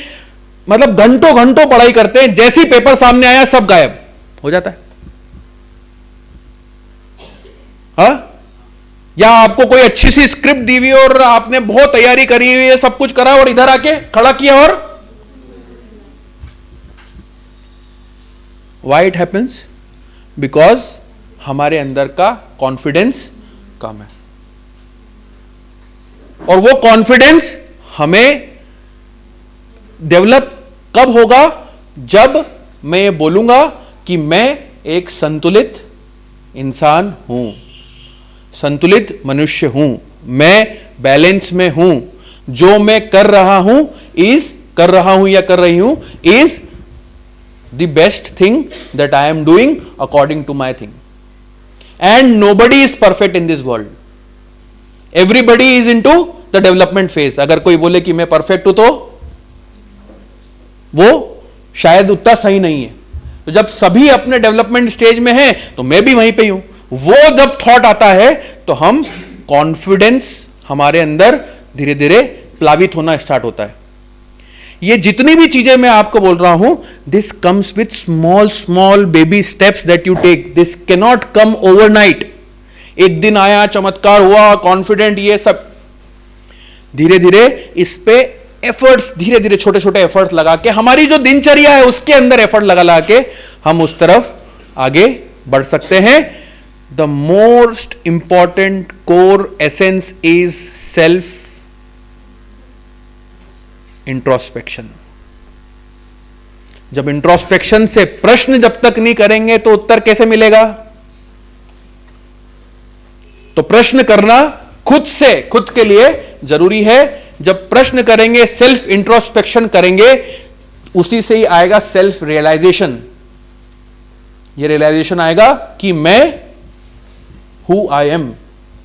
मतलब घंटों घंटों पढ़ाई करते हैं, जैसे ही पेपर सामने आया सब गायब हो जाता है। हाँ? या आपको कोई अच्छी सी स्क्रिप्ट दी हुई और आपने बहुत तैयारी करी हुई है, सब कुछ करा, और इधर आके खड़ा किया और व्हाई इट हैपेंस? बिकॉज हमारे अंदर का कॉन्फिडेंस कम है। और वो कॉन्फिडेंस हमें डेवलप कब होगा? जब मैं ये बोलूंगा कि मैं एक संतुलित इंसान हूं, संतुलित मनुष्य हूं, मैं बैलेंस में हूं, जो मैं कर रहा हूं या कर रही हूं is the best thing that I am doing according to my thing. And nobody is perfect in this world, everybody is into the development phase. अगर कोई बोले कि मैं परफेक्ट हूं तो वो शायद उतना सही नहीं है। तो जब सभी अपने डेवलपमेंट स्टेज में हैं तो मैं भी वहीं पे हूं। वो जब थॉट आता है तो हम कॉन्फिडेंस हमारे अंदर धीरे धीरे प्लावित होना स्टार्ट होता है। ये जितनी भी चीजें मैं आपको बोल रहा हूं, this comes with small small baby steps that you take. This can not come overnight. एक दिन आया, चमत्कार हुआ, कॉन्फिडेंट, ये सब धीरे धीरे इस पे एफर्ट्स, धीरे धीरे छोटे छोटे एफर्ट्स लगा के, हमारी जो दिनचर्या है उसके अंदर एफर्ट लगा के हम उस तरफ आगे बढ़ सकते हैं। The most important core essence is self introspection. जब इंट्रोस्पेक्शन से प्रश्न जब तक नहीं करेंगे तो उत्तर कैसे मिलेगा? तो प्रश्न करना खुद से, खुद के लिए जरूरी है। जब प्रश्न करेंगे, सेल्फ इंट्रोस्पेक्शन करेंगे, उसी से ही आएगा सेल्फ रियलाइजेशन। ये रियलाइजेशन आएगा कि मैं हु आई एम,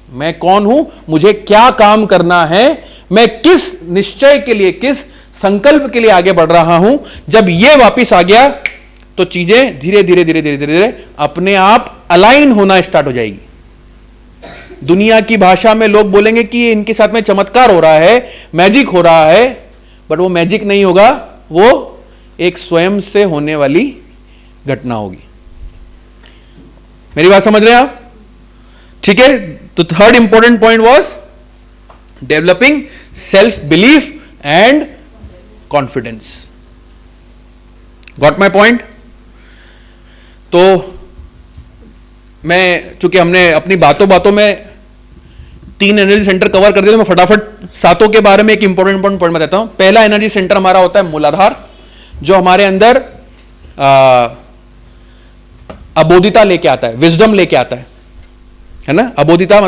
मैं कौन हूं, मुझे क्या काम करना है, मैं किस निश्चय के लिए, किस संकल्प के लिए आगे बढ़ रहा हूं। जब ये वापस आ गया तो चीजें धीरे धीरे धीरे धीरे धीरे धीरे अपने आप अलाइन होना स्टार्ट हो जाएगी। दुनिया की भाषा में लोग बोलेंगे कि इनके साथ में चमत्कार हो रहा है, मैजिक हो रहा है, बट वो मैजिक नहीं होगा, वो एक स्वयं से होने वाली घटना होगी। मेरी बात समझ रहे हैं आप? ठीक है। तो third important point was developing self belief and confidence. Got my point? तो मैं, चूंकि हमने अपनी बातों बातों में 3 एनर्जी सेंटर कवर कर दिए, तो मैं फटाफट सातों के बारे में एक इंपॉर्टेंट पॉइंट बताता हूं। पहला एनर्जी सेंटर हमारा होता है मूलाधार, जो हमारे अंदर अबोधिता लेके आता है, विजडम लेके आता है ना। अबोधिता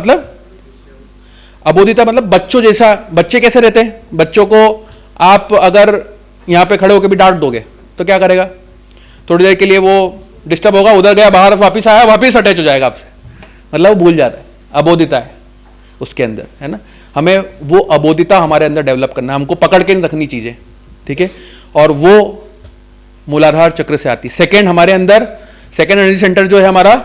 मतलब बच्चों जैसा। बच्चे कैसे रहते हैं? बच्चों को आप अगर यहां पे खड़े होकर भी डांट दोगे तो क्या करेगा? थोड़ी देर के लिए वो डिस्टर्ब होगा, उधर गया, बाहर वापिस आया, वापिस अटैच हो जाएगा आपसे, मतलब वो भूल जाता है। अबोधिता है उसके अंदर, है ना। हमें वो अबोधिता हमारे अंदर डेवलप करना है, हमको पकड़ के नहीं रखनी चीजें, ठीक है। और वो मूलाधार चक्र से आती है। सेकेंड हमारे अंदर, सेकेंड एनर्जी सेंटर जो है हमारा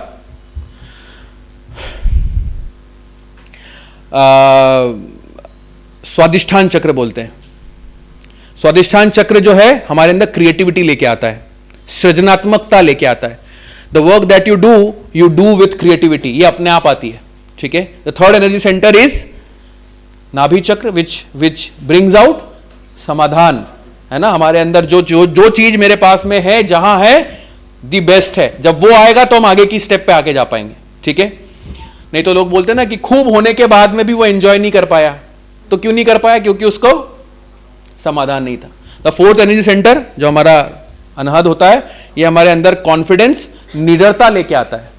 स्वादिष्ठान चक्र बोलते हैं। स्वादिष्ठान चक्र जो है हमारे अंदर क्रिएटिविटी लेके आता है, सृजनात्मकता लेके आता है। The work that you do with creativity, ये अपने आप आती है, ठीक है। The third energy centre is नाभि चक्र, विच ब्रिंग्स आउट समाधान, है ना। हमारे अंदर जो चीज मेरे पास में है, जहां है दी बेस्ट है, जब वो आएगा तो हम आगे की स्टेप पे आगे जा पाएंगे, ठीक है। नहीं तो लोग बोलते हैं ना कि खूब होने के बाद में भी वो एंजॉय नहीं कर पाया। तो क्यों नहीं कर पाया? क्योंकि उसको समाधान नहीं था। द फोर्थ एनर्जी सेंटर जो हमारा अनहद होता है, ये हमारे अंदर कॉन्फिडेंस, निडरता लेके आता है,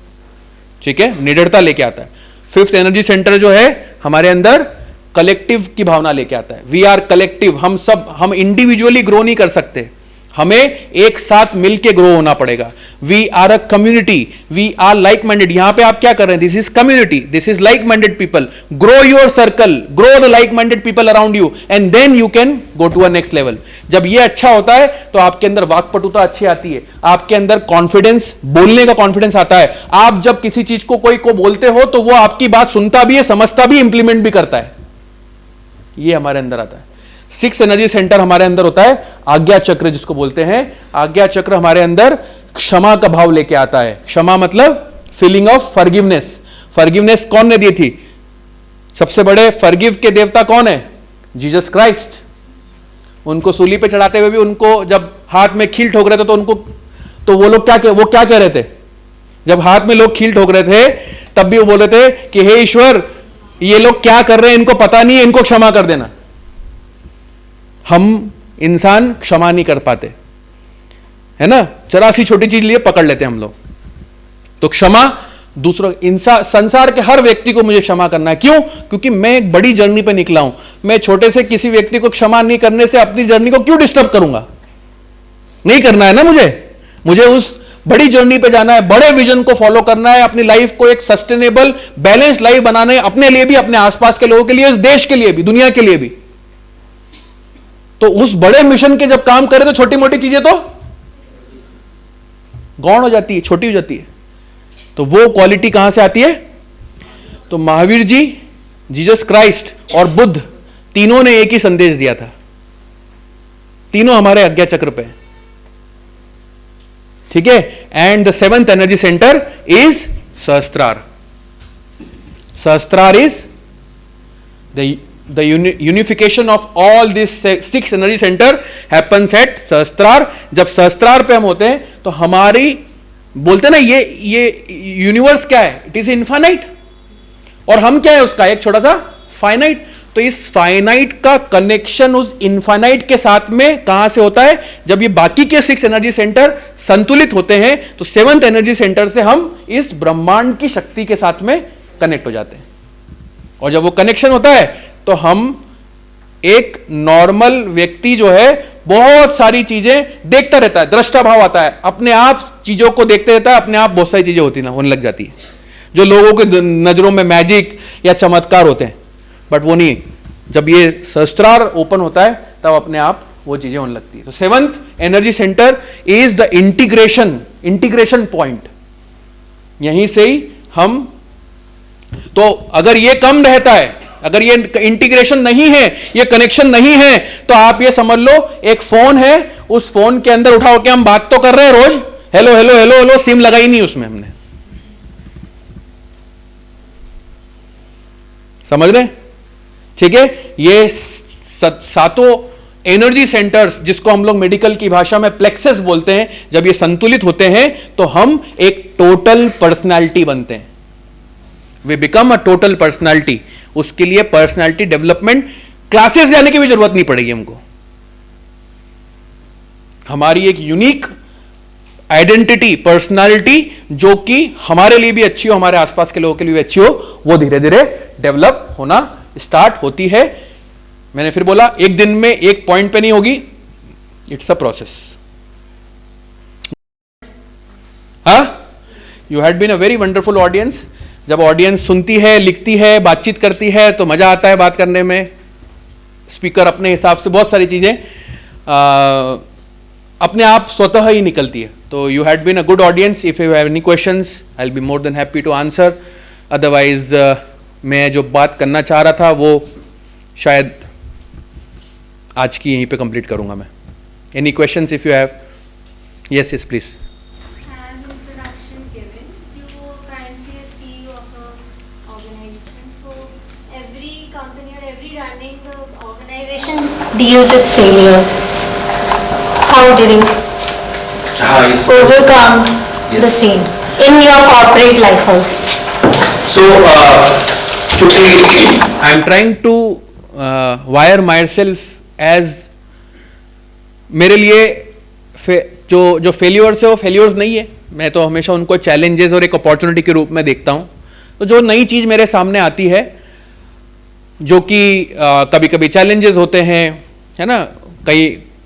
ठीक है, निडरता लेके आता है। फिफ्थ एनर्जी सेंटर जो है हमारे अंदर कलेक्टिव की भावना लेके आता है। वी आर कलेक्टिव, हम इंडिविजुअली ग्रो नहीं कर सकते, हमें एक साथ मिलके ग्रो होना पड़ेगा। We are a community, we are like minded. यहां पे आप क्या कर रहे हैं? This is community, this is like minded people. Grow your circle, grow the like minded people around you, and then you can go to a next level. जब ये अच्छा होता है तो आपके अंदर वाक्पटुता अच्छी आती है, आपके अंदर कॉन्फिडेंस, बोलने का कॉन्फिडेंस आता है। आप जब किसी चीज को कोई को बोलते हो तो वो आपकी बात सुनता भी है, समझता भी, इंप्लीमेंट भी करता है। ये हमारे अंदर आता है। सिक्स एनर्जी सेंटर हमारे अंदर होता है आज्ञा चक्र, जिसको बोलते हैं। आज्ञा चक्र हमारे अंदर क्षमा का भाव लेके आता है। क्षमा मतलब फीलिंग ऑफ फॉरगिवनेस। फॉरगिवनेस कौन ने दी थी? सबसे बड़े फॉरगिव के देवता कौन है? Jesus Christ. उनको सूली पे चढ़ाते हुए भी उनको जब हाथ में खील ठोक रहे थे तो उनको, तो वो लोग क्या कह रहे थे? जब हाथ में लोग खील ठोक रहे थे तब भी वो बोल रहे थे कि हे ईश्वर, ये लोग क्या कर रहे हैं, इनको पता नहीं है, इनको क्षमा कर देना। हम इंसान क्षमा नहीं कर पाते, है ना। जरा सी छोटी चीज लिए पकड़ लेते हैं हम लोग। तो क्षमा दूसरों, इंसान, संसार के हर व्यक्ति को मुझे क्षमा करना है। क्यों? क्योंकि मैं एक बड़ी जर्नी पे निकला हूं। मैं छोटे से किसी व्यक्ति को क्षमा नहीं करने से अपनी जर्नी को क्यों डिस्टर्ब करूंगा? नहीं करना है ना मुझे उस बड़ी जर्नी पे जाना है, बड़े विजन को फॉलो करना है, अपनी लाइफ को एक सस्टेनेबल बैलेंस लाइफ बनाना है, अपने लिए भी, अपने आसपास के लोगों के लिए, इस देश के लिए भी, दुनिया के लिए भी। तो उस बड़े मिशन के जब काम करें तो छोटी मोटी चीजें तो गौण हो जाती है, छोटी हो जाती है। तो वो क्वालिटी कहां से आती है? तो महावीर जी, जीसस क्राइस्ट और बुद्ध, तीनों ने एक ही संदेश दिया था। तीनों हमारे आज्ञा चक्र पे, ठीक है। And the seventh energy centre is Sahasrar. Sahasrar is the unification of all these 6 energy center happens at सहस्त्रार। जब सहस्त्रार पे हम होते हैं तो हमारी, बोलते ना, ये यूनिवर्स क्या है? इट इज इनफाइनाइट, और हम क्या है उसका? एक छोटा सा फाइनाइट। तो इस फाइनाइट का कनेक्शन उस इनफाइनाइट के साथ में कहां से होता है? जब ये बाकी के 6 एनर्जी सेंटर संतुलित होते हैं तो 7th एनर्जी सेंटर से हम इस ब्रह्मांड की शक्ति के साथ में कनेक्ट हो जाते हैं। और जब वो कनेक्शन होता है तो हम एक नॉर्मल व्यक्ति जो है बहुत सारी चीजें देखता रहता है, दृष्टा भाव आता है, अपने आप चीजों को देखते रहता है, अपने आप बहुत सारी चीजें होती ना होने लग जाती है जो लोगों के नजरों में मैजिक या चमत्कार होते हैं, बट वो नहीं। जब ये सहस्त्रार ओपन होता है तब अपने आप वो चीजें होने लगती है। तो seventh energy centre is the integration point. यहीं से ही हम, तो अगर ये कम रहता है, अगर ये इंटीग्रेशन नहीं है, ये कनेक्शन नहीं है, तो आप ये समझ लो एक फोन है, उस फोन के अंदर उठा होकर हम बात तो कर रहे हैं रोज, hello hello hello hello, SIM लगाई नहीं उसमें हमने, समझ रहे? ठीक है, ये सातों एनर्जी सेंटर्स जिसको हम लोग मेडिकल की भाषा में प्लेक्सस बोलते हैं, जब ये संतुलित होते हैं तो हम एक टोटल पर्सनालिटी बनते हैं। We become a total personality. उसके लिए पर्सनालिटी डेवलपमेंट क्लासेस जाने की भी जरूरत नहीं पड़ेगी हमको। हमारी एक यूनिक आइडेंटिटी, पर्सनालिटी जो कि हमारे लिए भी अच्छी हो, हमारे आसपास के लोगों के लिए भी अच्छी हो, वो धीरे धीरे डेवलप होना स्टार्ट होती है। मैंने फिर बोला एक दिन में एक पॉइंट पे नहीं होगी, इट्स अ प्रोसेस। हाँ, you had been a very wonderful audience. जब ऑडियंस सुनती है, लिखती है, बातचीत करती है तो मजा आता है बात करने में। स्पीकर अपने हिसाब से बहुत सारी चीजें अपने आप स्वतः ही निकलती है। तो you had been a good audience. If you have any questions I will be more than happy to answer. Otherwise मैं जो बात करना चाह रहा था वो शायद आज की यहीं पे कंप्लीट करूंगा मैं। Any questions if you have? Yes yes please. As introduction given, you are currently a CEO of an organization. So every company or every running organization deals with failures. How did you overcome the same in your corporate life also? So, I am trying to wire myself as, मेरे लिए जो failures है वो failures नहीं है। मैं तो हमेशा उनको चैलेंजेस और एक अपॉर्चुनिटी के रूप में देखता हूँ। तो जो नई चीज़ मेरे सामने आती है, जो कि कभी कभी चैलेंजेस होते हैं, है ना,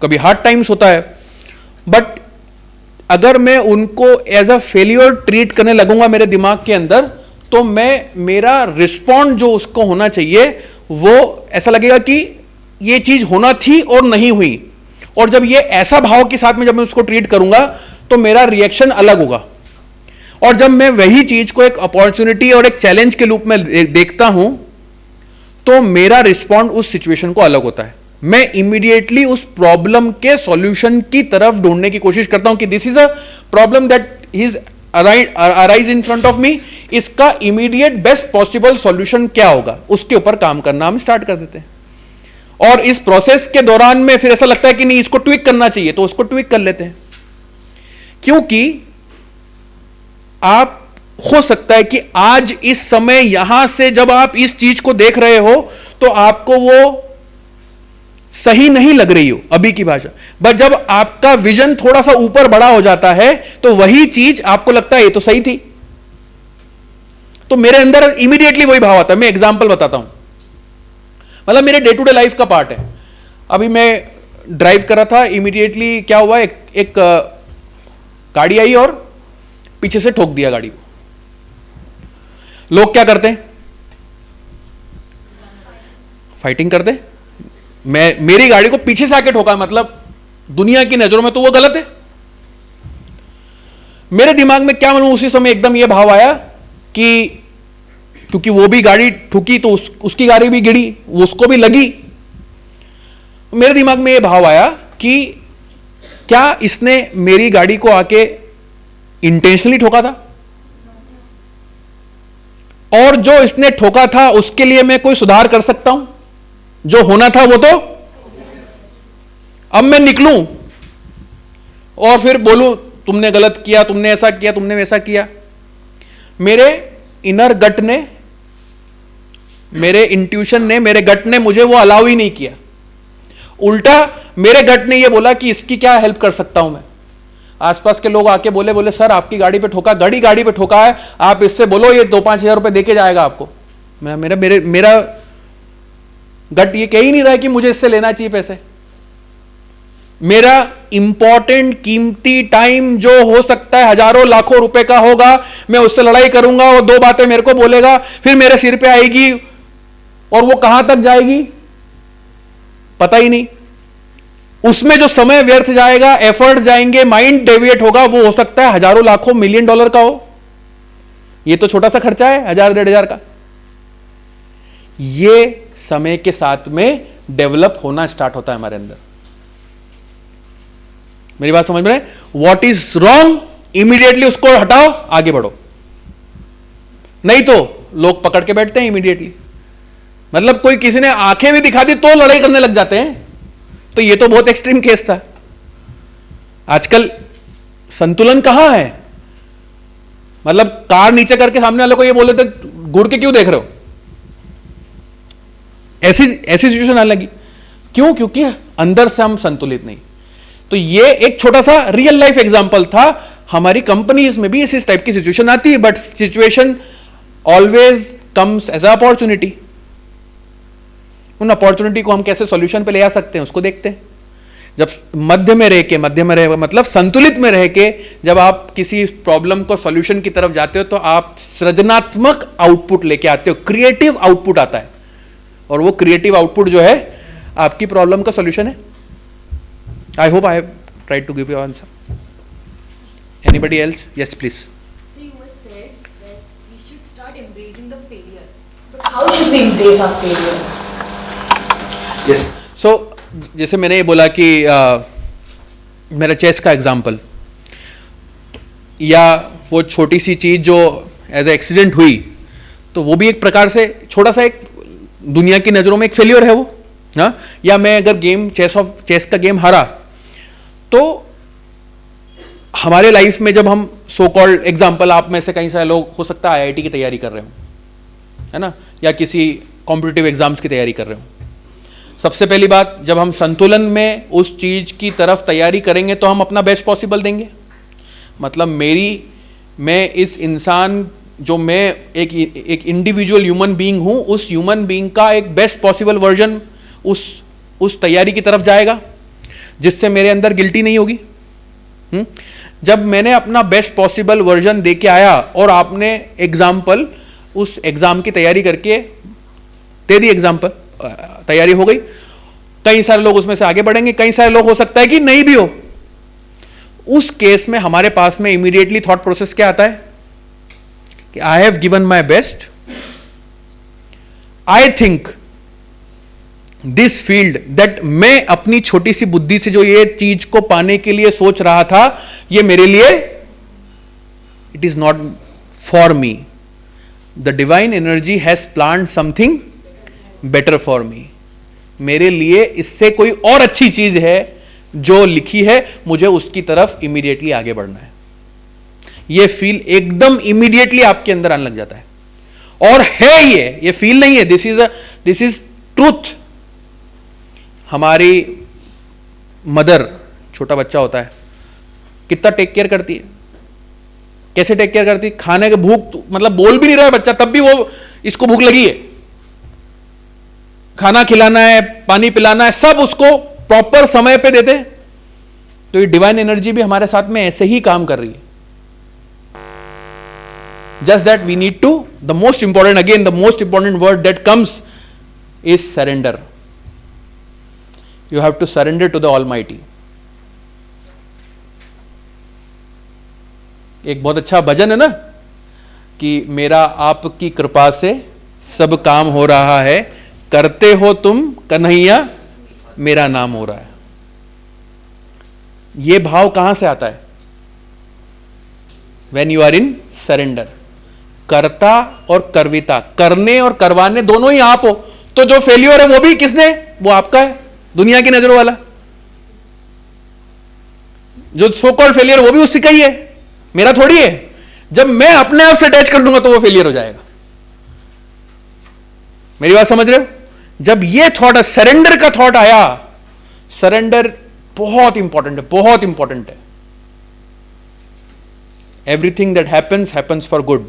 कभी हार्ड टाइम्स होता है, बट अगर मैं उनको एज अ फेलियर ट्रीट करने लगूंगा मेरे दिमाग के अंदर, तो मेरा रिस्पॉन्ड जो उसको होना चाहिए वो ऐसा लगेगा कि ये चीज होना थी और नहीं हुई। और जब ये ऐसा भाव के साथ में जब मैं उसको ट्रीट करूंगा तो मेरा रिएक्शन अलग होगा। और जब मैं वही चीज को एक अपॉर्चुनिटी और एक चैलेंज के रूप में देखता हूं तो मेरा रिस्पॉन्ड उस सिचुएशन को अलग होता है। मैं इमीडिएटली उस प्रॉब्लम के सॉल्यूशन की तरफ ढूंढने की कोशिश करता हूं कि this is a problem that is arise in front of मी, इसका इमीडिएट बेस्ट पॉसिबल सॉल्यूशन क्या होगा, उसके ऊपर काम करना हम स्टार्ट कर देते हैं। और इस प्रोसेस के दौरान में फिर ऐसा लगता है कि नहीं इसको ट्विक करना चाहिए, तो उसको ट्विक कर लेते हैं। क्योंकि आप हो सकता है कि आज इस समय यहां से जब आप इस चीज को देख रहे हो तो आपको वो सही नहीं लग रही हो अभी की भाषा, बट जब आपका विजन थोड़ा सा ऊपर बड़ा हो जाता है तो वही चीज आपको लगता है ये तो सही थी। तो मेरे अंदर इमीडिएटली वही भाव आता है। मैं एग्जांपल बताता हूं, मतलब मेरे डे टू डे लाइफ का पार्ट है। अभी मैं ड्राइव कर रहा था, इमीडिएटली क्या हुआ, एक गाड़ी आई और पीछे से ठोक दिया गाड़ी को। लोग क्या करते हैं, फाइटिंग करते हैं। मेरी गाड़ी को पीछे से आके ठोका, मतलब दुनिया की नजरों में तो वो गलत है। मेरे दिमाग में क्या मालूम उसी समय एकदम ये भाव आया कि क्योंकि वो भी गाड़ी ठुकी तो उसकी गाड़ी भी गिरी, उसको भी लगी। मेरे दिमाग में ये भाव आया कि क्या इसने मेरी गाड़ी को आके इंटेंशनली ठोका था, और जो इसने ठोका था उसके लिए मैं कोई सुधार कर सकता हूं? जो होना था वो तो, अब मैं निकलूं और फिर बोलूं तुमने गलत किया, तुमने ऐसा किया, तुमने वैसा किया। मेरे इनर गट ने, मेरे इंट्यूशन ने, मेरे गट ने मुझे वो अलाउ ही नहीं किया। उल्टा मेरे गट ने ये बोला कि इसकी क्या हेल्प कर सकता हूं मैं। आसपास के लोग आके बोले सर आपकी गाड़ी पे ठोका, गाड़ी पे ठोका है, आप इससे बोलो ये 2-5 हज़ार रुपए देके जाएगा आपको। मेरा गट ये कह ही नहीं रहा है कि मुझे इससे लेना चाहिए पैसे। मेरा इंपॉर्टेंट कीमती टाइम जो हो सकता है हजारों लाखों रुपए का होगा, मैं उससे लड़ाई करूंगा, वो 2 बातें मेरे को बोलेगा, फिर मेरे सिर पे आएगी और वो कहां तक जाएगी पता ही नहीं। उसमें जो समय व्यर्थ जाएगा, एफर्ट जाएंगे, माइंड डेविएट होगा, वो हो सकता है हजारों लाखों मिलियन डॉलर का हो। ये तो छोटा सा खर्चा है 1000-1500 का। ये समय के साथ में डेवलप होना स्टार्ट होता है हमारे अंदर। मेरी बात समझ में है? व्हाट इज रॉन्ग इमीडिएटली उसको हटाओ, आगे बढ़ो। नहीं तो लोग पकड़ के बैठते हैं इमीडिएटली। मतलब कोई किसी ने आंखें भी दिखा दी तो लड़ाई करने लग जाते हैं। तो ये तो बहुत एक्सट्रीम केस था। आजकल संतुलन कहां है? मतलब कार नीचे करके सामने वाले को ये बोले थे घूर के क्यों देख रहे हो, ऐसी सिचुएशन आने लगी। क्यों? क्योंकि अंदर से हम संतुलित नहीं। तो ये एक छोटा सा रियल लाइफ एग्जांपल था। हमारी कंपनीज में भी इस टाइप की सिचुएशन आती है, but situation always comes as a opportunity. उन अपॉर्चुनिटी को हम कैसे सॉल्यूशन पे ले आ सकते हैं उसको देखते हैं। जब मध्य में रह मतलब संतुलित में रह के जब आप किसी प्रॉब्लम को सॉल्यूशन की तरफ जाते हो तो आप सृजनात्मक आउटपुट लेके आते हो, क्रिएटिव आउटपुट आता है। और वो क्रिएटिव आउटपुट जो है आपकी प्रॉब्लम का सॉल्यूशन है। I hope I have tried to give you answer. Anybody else? Yes please. So you were said that we should start embracing the failure. But how should we embrace our failure? Yes. So जैसे मैंने ये बोला कि मेरा chess का example, या वो छोटी सी चीज जो एज ए एक्सीडेंट हुई, तो वो भी एक प्रकार से छोटा सा एक दुनिया की नजरों में एक फेलियर है वो। हाँ, या मैं अगर गेम चेस का गेम हारा, तो हमारे लाइफ में जब हम सो कॉल्ड एग्जाम्पल, आप में से कई सारे लोग हो सकता है IIT की तैयारी कर रहे हो, है ना, या किसी कॉम्पिटिटिव एग्जाम्स की तैयारी कर रहे हो। सबसे पहली बात, जब हम संतुलन में उस चीज की तरफ तैयारी करेंगे तो हम अपना बेस्ट पॉसिबल देंगे। मतलब मैं इस इंसान जो मैं एक इंडिविजुअल ह्यूमन बीइंग हूं, उस ह्यूमन बीइंग का एक बेस्ट पॉसिबल वर्जन उस तैयारी की तरफ जाएगा जिससे मेरे अंदर गिल्टी नहीं होगी। जब मैंने अपना बेस्ट पॉसिबल वर्जन दे के आया और आपने एग्जाम्पल उस एग्जाम की तैयारी करके दे दी, एग्जाम्पल तैयारी हो गई, कई सारे लोग उसमें से आगे बढ़ेंगे, कई सारे लोग हो सकता है कि नहीं भी हो। उस केस में हमारे पास में इमीडिएटली थॉट प्रोसेस क्या आता है कि I have given my best, I think this field that, मैं अपनी छोटी सी बुद्धि से जो ये चीज को पाने के लिए सोच रहा था, ये मेरे लिए it is not for me. The divine energy has planned something better for me. मेरे लिए इससे कोई और अच्छी चीज है जो लिखी है, मुझे उसकी तरफ इमीडिएटली आगे बढ़ना है। ये फील एकदम इमीडिएटली आपके अंदर आने लग जाता है। और है ये फील नहीं है, दिस इज ट्रूथ। हमारी मदर, छोटा बच्चा होता है, कितना टेक केयर करती है, कैसे टेक केयर करती है? खाने के भूख, मतलब बोल भी नहीं रहा है बच्चा, तब भी वो इसको भूख लगी है, खाना खिलाना है, पानी पिलाना है, सब उसको प्रॉपर समय पे देते। तो ये डिवाइन एनर्जी भी हमारे साथ में ऐसे ही काम कर रही है। Just that we need to, the most important, again the most important word that comes is surrender. You have to surrender to the almighty. एक बहुत अच्छा भजन है ना कि मेरा आपकी कृपा से सब काम हो रहा है, करते हो तुम कन्हैया मेरा नाम हो रहा है। यह भाव कहां से आता है? When you are in surrender। कर्ता और कर्विता, करने और करवाने दोनों ही आप हो। तो जो फेल्योर है वो भी किसने? वो आपका है, दुनिया की नजरों वाला। जो सो कॉल्ड फेलियर वो भी उससे का ही है, मेरा थोड़ी है। जब मैं अपने आप से अटैच कर लूंगा तो वो फेलियर हो जाएगा। मेरी बात समझ रहे हो? जब ये थॉट, सरेंडर का थॉट आया, सरेंडर बहुत इंपॉर्टेंट है, बहुत इंपॉर्टेंट है। Everything that happens for good.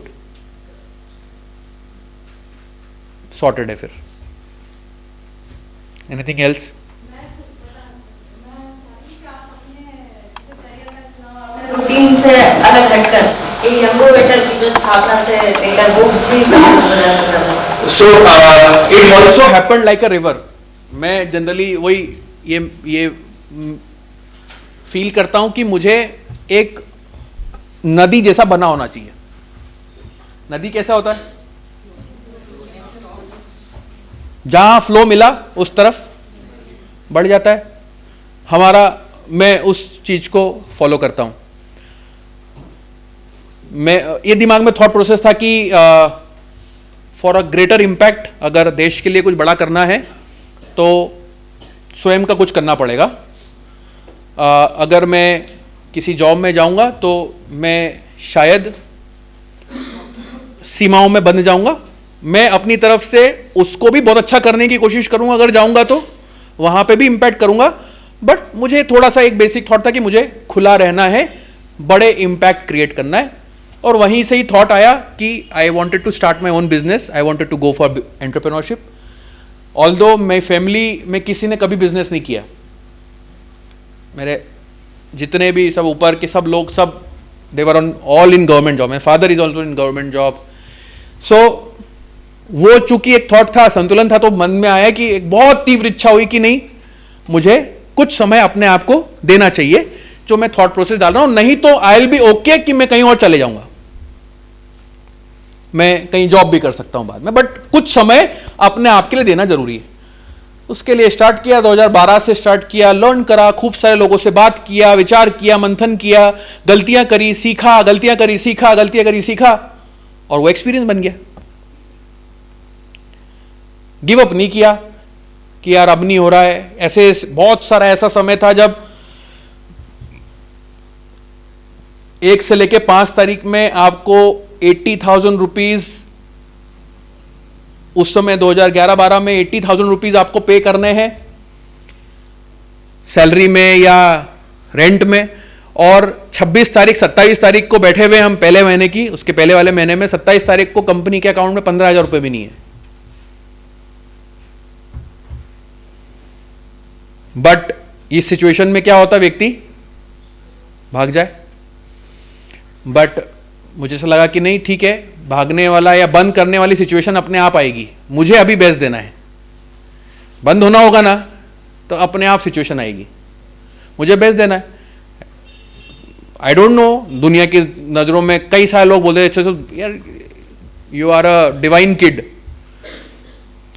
Sorted है फिर। Anything else? रूटीन से अलग हटकर ये यंगो वेटर की जो स्थापना से लेकर वो भी So it also happened like a river. मैं जनरली वही ये फील करता हूं कि मुझे एक नदी जैसा बना होना चाहिए। नदी कैसा होता है? जहां फ्लो मिला उस तरफ बढ़ जाता है। मैं उस चीज को फॉलो करता हूं। ये दिमाग में थॉट प्रोसेस था कि फॉर अ ग्रेटर इम्पैक्ट, अगर देश के लिए कुछ बड़ा करना है तो स्वयं का कुछ करना पड़ेगा। अगर मैं किसी जॉब में जाऊंगा तो मैं शायद सीमाओं में बंध जाऊंगा। मैं अपनी तरफ से उसको भी बहुत अच्छा करने की कोशिश करूंगा, अगर जाऊंगा तो वहां पे भी इम्पैक्ट करूंगा। बट मुझे थोड़ा सा एक बेसिक थॉट था कि मुझे खुला रहना है, बड़े इम्पैक्ट क्रिएट करना है। और वहीं से ही थॉट आया कि I wanted to start my own business, I wanted to go for entrepreneurship. Although my family में किसी ने कभी बिजनेस नहीं किया। मेरे जितने भी सब ऊपर के सब लोग सब they were on all in government job. My father is also in government job. So वो चूंकि एक थॉट था, संतुलन था, तो मन में आया कि एक बहुत तीव्र इच्छा हुई कि नहीं, मुझे कुछ समय अपने आप को देना चाहिए, जो मैं थॉट प्रोसेस डाल रहा हूं। नहीं तो आई विल बी ओके कि मैं कहीं और चले जाऊंगा, मैं कहीं जॉब भी कर सकता हूं बाद में, बट कुछ समय अपने आप के लिए देना जरूरी है। उसके लिए स्टार्ट किया, 2012 से स्टार्ट किया, लर्न करा, खूब सारे लोगों से बात किया, विचार किया, मंथन किया, गलतियां करी, सीखा, गलतियां करी, सीखा, गलतियां करी, सीखा, और वो एक्सपीरियंस बन गया। गिव अप नहीं किया कि यार अब नहीं हो रहा है। ऐसे बहुत सारा ऐसा समय था जब 1 से लेके 5 तारीख में आपको 80,000 रुपीज, उस समय 2011-12 में 80,000 रुपीज आपको पे करने हैं सैलरी में या रेंट में। और 26 तारीख 27 तारीख को बैठे हुए हम पहले महीने की, उसके पहले वाले महीने में 27 तारीख को कंपनी के अकाउंट में 15,000 रुपए भी नहीं है। बट इस सिचुएशन में क्या होता, व्यक्ति भाग जाए। बट मुझे ऐसा लगा कि नहीं, ठीक है, भागने वाला या बंद करने वाली सिचुएशन अपने आप आएगी, मुझे अभी बेस्ट देना है। बंद होना होगा ना तो अपने आप सिचुएशन आएगी, मुझे बेस्ट देना है। आई डोंट नो, दुनिया की नजरों में कई सारे लोग बोलते हैं यार you are a divine kid,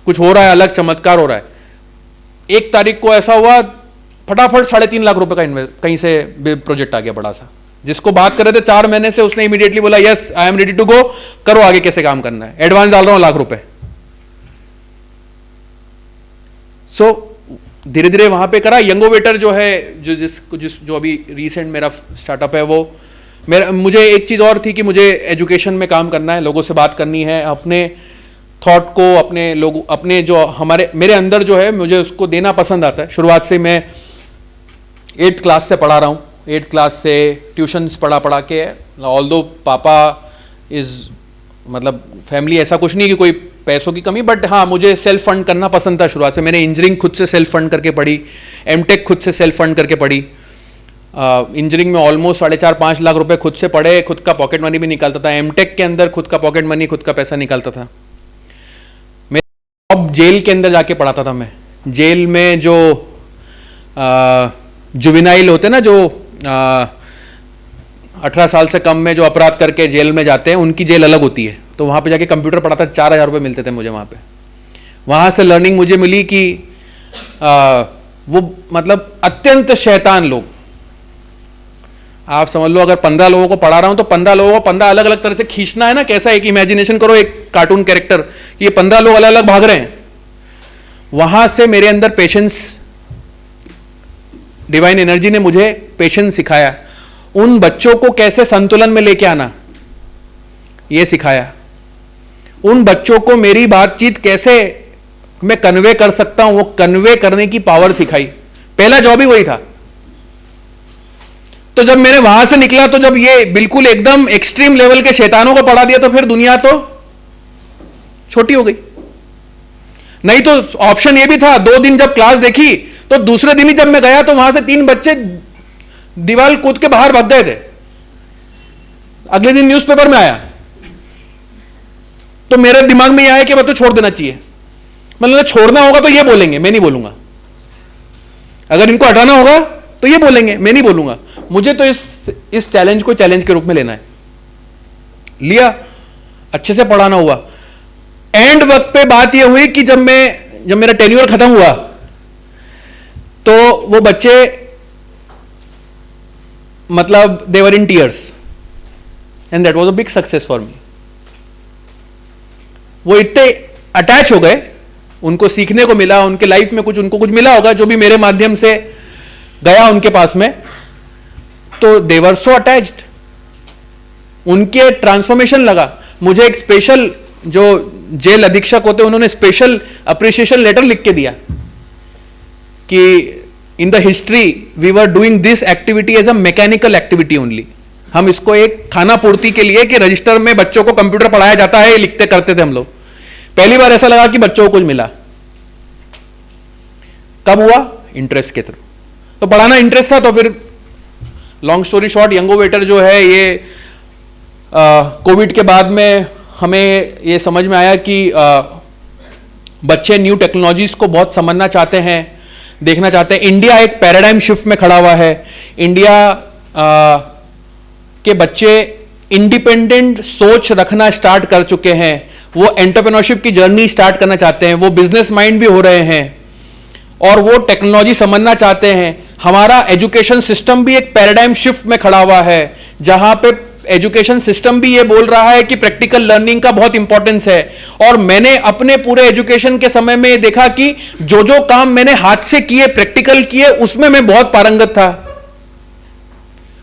कुछ हो रहा है, अलग चमत्कार हो रहा है। 1 तारीख को ऐसा हुआ, फटाफट 3.5 लाख रुपए का कहीं से प्रोजेक्ट आ गया बड़ा सा। जिसको बात कर रहे थे 4 महीने से, उसने इमीडिएटली बोला yes I am ready to go, करो आगे कैसे काम करना है, एडवांस डाल रहा हूं लाख रुपए। सो धीरे धीरे वहां पे करा। यंगो वेटर जो है, जो अभी रिसेंट मेरा स्टार्टअप है, वो मुझे एक चीज और थी कि मुझे एजुकेशन में काम करना है, लोगों से बात करनी है, अपने थॉट को अपने जो मेरे अंदर जो है, मुझे उसको देना पसंद आता है। शुरुआत से मैं 8th क्लास से पढ़ा रहा हूँ, 8th क्लास से ट्यूशन्स पढ़ा के। ऑल्दो पापा मतलब फैमिली ऐसा कुछ नहीं कि कोई पैसों की कमी, बट हाँ मुझे सेल्फ फंड करना पसंद था शुरुआत से। मैंने इंजीनियरिंग खुद से सेल्फ फंड करके पढ़ी, एमटेक खुद से सेल्फ फंड करके पढ़ी। इंजीनियरिंग में ऑलमोस्ट 4.5-5 लाख रुपए खुद से पढ़े, खुद का पॉकेट मनी भी निकालता था। एमटेक के अंदर खुद का पॉकेट मनी, खुद का पैसा निकालता था। अब जेल के अंदर जाके पढ़ाता था मैं। जेल में जो जुवेनाइल होते ना, जो 18 साल से कम में जो अपराध करके जेल में जाते हैं, उनकी जेल अलग होती है। तो वहां पे जाके कंप्यूटर पढ़ाता, 4,000 रुपये मिलते थे मुझे वहां पे। वहां से लर्निंग मुझे मिली कि वो मतलब अत्यंत शैतान लोग, आप समझ लो अगर 15 लोगों को पढ़ा रहा हूं तो 15 लोगों को 15 अलग अलग तरह से खींचना है ना। कैसा, एक इमेजिनेशन करो, एक कार्टून कैरेक्टर कि ये 15 लोग अलग अलग भाग रहे हैं। वहां से मेरे अंदर पेशेंस, डिवाइन एनर्जी ने मुझे पेशेंस सिखाया। उन बच्चों को कैसे संतुलन में लेके आना, यह सिखाया। उन बच्चों को मेरी बातचीत कैसे मैं कन्वे कर सकता हूं, वो कन्वे करने की पावर सिखाई। पहला जॉब ही वही था। तो जब मैंने वहां से निकला, तो जब ये बिल्कुल एकदम एक्सट्रीम लेवल के शैतानों को पढ़ा दिया, तो फिर दुनिया तो छोटी हो गई। नहीं तो ऑप्शन ये भी था, 2 दिन जब क्लास देखी तो दूसरे दिन ही जब मैं गया तो वहां से 3 बच्चे दीवार कूद के बाहर भाग गए थे। अगले दिन न्यूज़पेपर में आया तो मेरे दिमाग में यह आया कि बच्चों छोड़ देना चाहिए। मतलब छोड़ना होगा तो ये बोलेंगे, मैं नहीं बोलूंगा। अगर इनको हटाना होगा तो ये बोलेंगे, मैं नहीं बोलूंगा। मुझे तो इस चैलेंज को चैलेंज के रूप में लेना है। लिया, अच्छे से पढ़ाना हुआ। एंड वक्त पे बात ये हुई कि जब मेरा टेन्योर खत्म हुआ तो वो बच्चे मतलब they were in tears and that was a big success for me. वो इतने अटैच हो गए, उनको सीखने को मिला, उनके लाइफ में उनको कुछ मिला होगा जो भी मेरे माध्यम से गया उनके पास में, तो दे वर सो अटैच्ड। उनके ट्रांसफॉर्मेशन लगा। मुझे एक स्पेशल जो जेल अधीक्षक होते उन्होंने स्पेशल अप्रिसिएशन लेटर लिख के दिया कि in the history we were doing this activity as a mechanical activity only. हम इसको एक खाना पूर्ति के लिए कि रजिस्टर में बच्चों को कंप्यूटर पढ़ाया जाता है, लिखते करते थे हम लोग। पहली बार ऐसा लगा कि बच्चों को कुछ मिला। कब हुआ? इंटरेस्ट के थ्रू। तो पढ़ाना इंटरेस्ट था, तो फिर लॉन्ग स्टोरी शॉर्ट, यंगोवेटर जो है ये कोविड के बाद में हमें ये समझ में आया कि बच्चे न्यू टेक्नोलॉजीज को बहुत समझना चाहते हैं, देखना चाहते हैं। इंडिया एक पैराडाइम शिफ्ट में खड़ा हुआ है। इंडिया के बच्चे इंडिपेंडेंट सोच रखना स्टार्ट कर चुके हैं। वो एंटरप्रेन्योरशिप की जर्नी स्टार्ट करना चाहते हैं। वो बिजनेस माइंड भी हो रहे हैं और वो टेक्नोलॉजी समझना चाहते हैं। हमारा एजुकेशन सिस्टम भी एक पैराडाइम शिफ्ट में खड़ा हुआ है, जहां पे एजुकेशन सिस्टम भी ये बोल रहा है कि प्रैक्टिकल लर्निंग का बहुत इंपॉर्टेंस है। और मैंने अपने पूरे एजुकेशन के समय में देखा कि जो काम मैंने हाथ से किए, प्रैक्टिकल किए, उसमें मैं बहुत पारंगत था।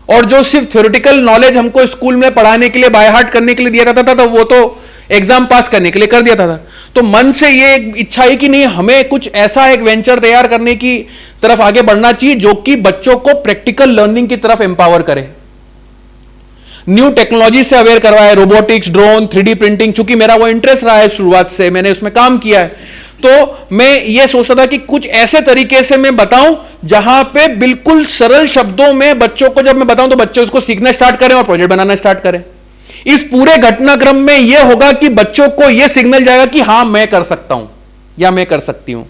और जो सिर्फ थ्योरेटिकल नॉलेज हमको स्कूल में पढ़ाने के लिए, बाय हार्ट करने के लिए दिया जाता था, तो वो तो एग्जाम पास करने के लिए कर दिया था। तो मन से ये इच्छा है कि नहीं, हमें कुछ ऐसा एक वेंचर तैयार करने की तरफ आगे बढ़ना चाहिए जो कि बच्चों को प्रैक्टिकल लर्निंग की तरफ एम्पावर करे, न्यू टेक्नोलॉजी से अवेयर करवाए, रोबोटिक्स, ड्रोन, 3D प्रिंटिंग। चूंकि मेरा वो इंटरेस्ट रहा है शुरुआत से, मैंने उसमें काम किया है, तो मैं ये सोचता था कि कुछ ऐसे तरीके से मैं बताऊं जहां पे बिल्कुल सरल शब्दों में बच्चों को जब मैं बताऊं तो बच्चे उसको सीखना स्टार्ट करें और प्रोजेक्ट बनाना स्टार्ट करें। इस पूरे घटनाक्रम में यह होगा कि बच्चों को यह सिग्नल जाएगा कि हां मैं कर सकता हूं या मैं कर सकती हूं।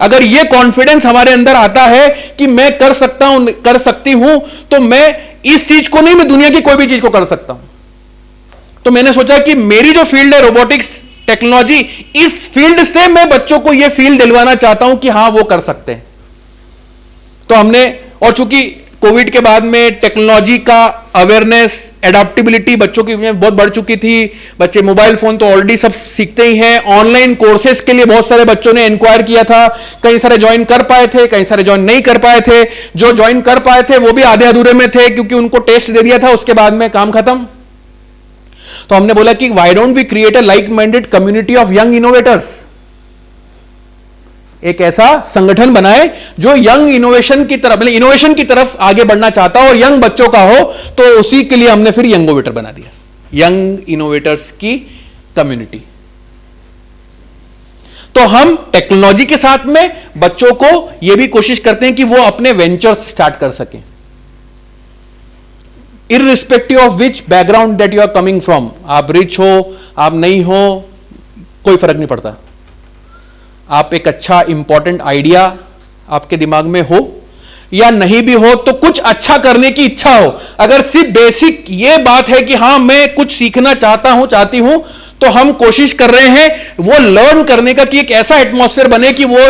अगर यह कॉन्फिडेंस हमारे अंदर आता है कि मैं कर सकता हूं, कर सकती हूं, तो मैं इस चीज को नहीं, मैं दुनिया की कोई भी चीज को कर सकता हूं। तो मैंने सोचा कि मेरी जो फील्ड है रोबोटिक्स टेक्नोलॉजी, इस फील्ड से मैं बच्चों को यह फील दिलवाना चाहता हूं कि हां वो कर सकते हैं। तो हमने, और चूंकि कोविड के बाद में टेक्नोलॉजी का अवेयरनेस, एडाप्टेबिलिटी बच्चों की बहुत बढ़ चुकी थी। बच्चे मोबाइल फोन तो ऑलरेडी सब सीखते ही हैं। ऑनलाइन कोर्सेज के लिए बहुत सारे बच्चों ने इंक्वायर किया था। कई सारे ज्वाइन कर पाए थे, कई सारे ज्वाइन नहीं कर पाए थे। जो ज्वाइन कर पाए थे वो भी आधे अधूरे में थे, क्योंकि उनको टेस्ट दे दिया था, उसके बाद में काम खत्म। तो हमने बोला कि why don't we create a like minded community of young innovators. एक ऐसा संगठन बनाए जो यंग इनोवेशन की तरफ, इनोवेशन की तरफ आगे बढ़ना चाहता हो और यंग बच्चों का हो। तो उसी के लिए हमने फिर यंगोवेटर बना दिया, यंग इनोवेटर्स की कम्युनिटी। तो हम टेक्नोलॉजी के साथ में बच्चों को यह भी कोशिश करते हैं कि वो अपने वेंचर्स स्टार्ट कर सकें, irrespective of which background that you are coming from. आप रिच हो, आप नहीं हो, कोई फर्क नहीं पड़ता। आप एक अच्छा इंपॉर्टेंट आइडिया आपके दिमाग में हो या नहीं भी हो, तो कुछ अच्छा करने की इच्छा हो। अगर सिर्फ बेसिक ये बात है कि हां मैं कुछ सीखना चाहता हूं, चाहती हूं, तो हम कोशिश कर रहे हैं वो लर्न करने का कि एक ऐसा एटमॉस्फेयर बने कि वो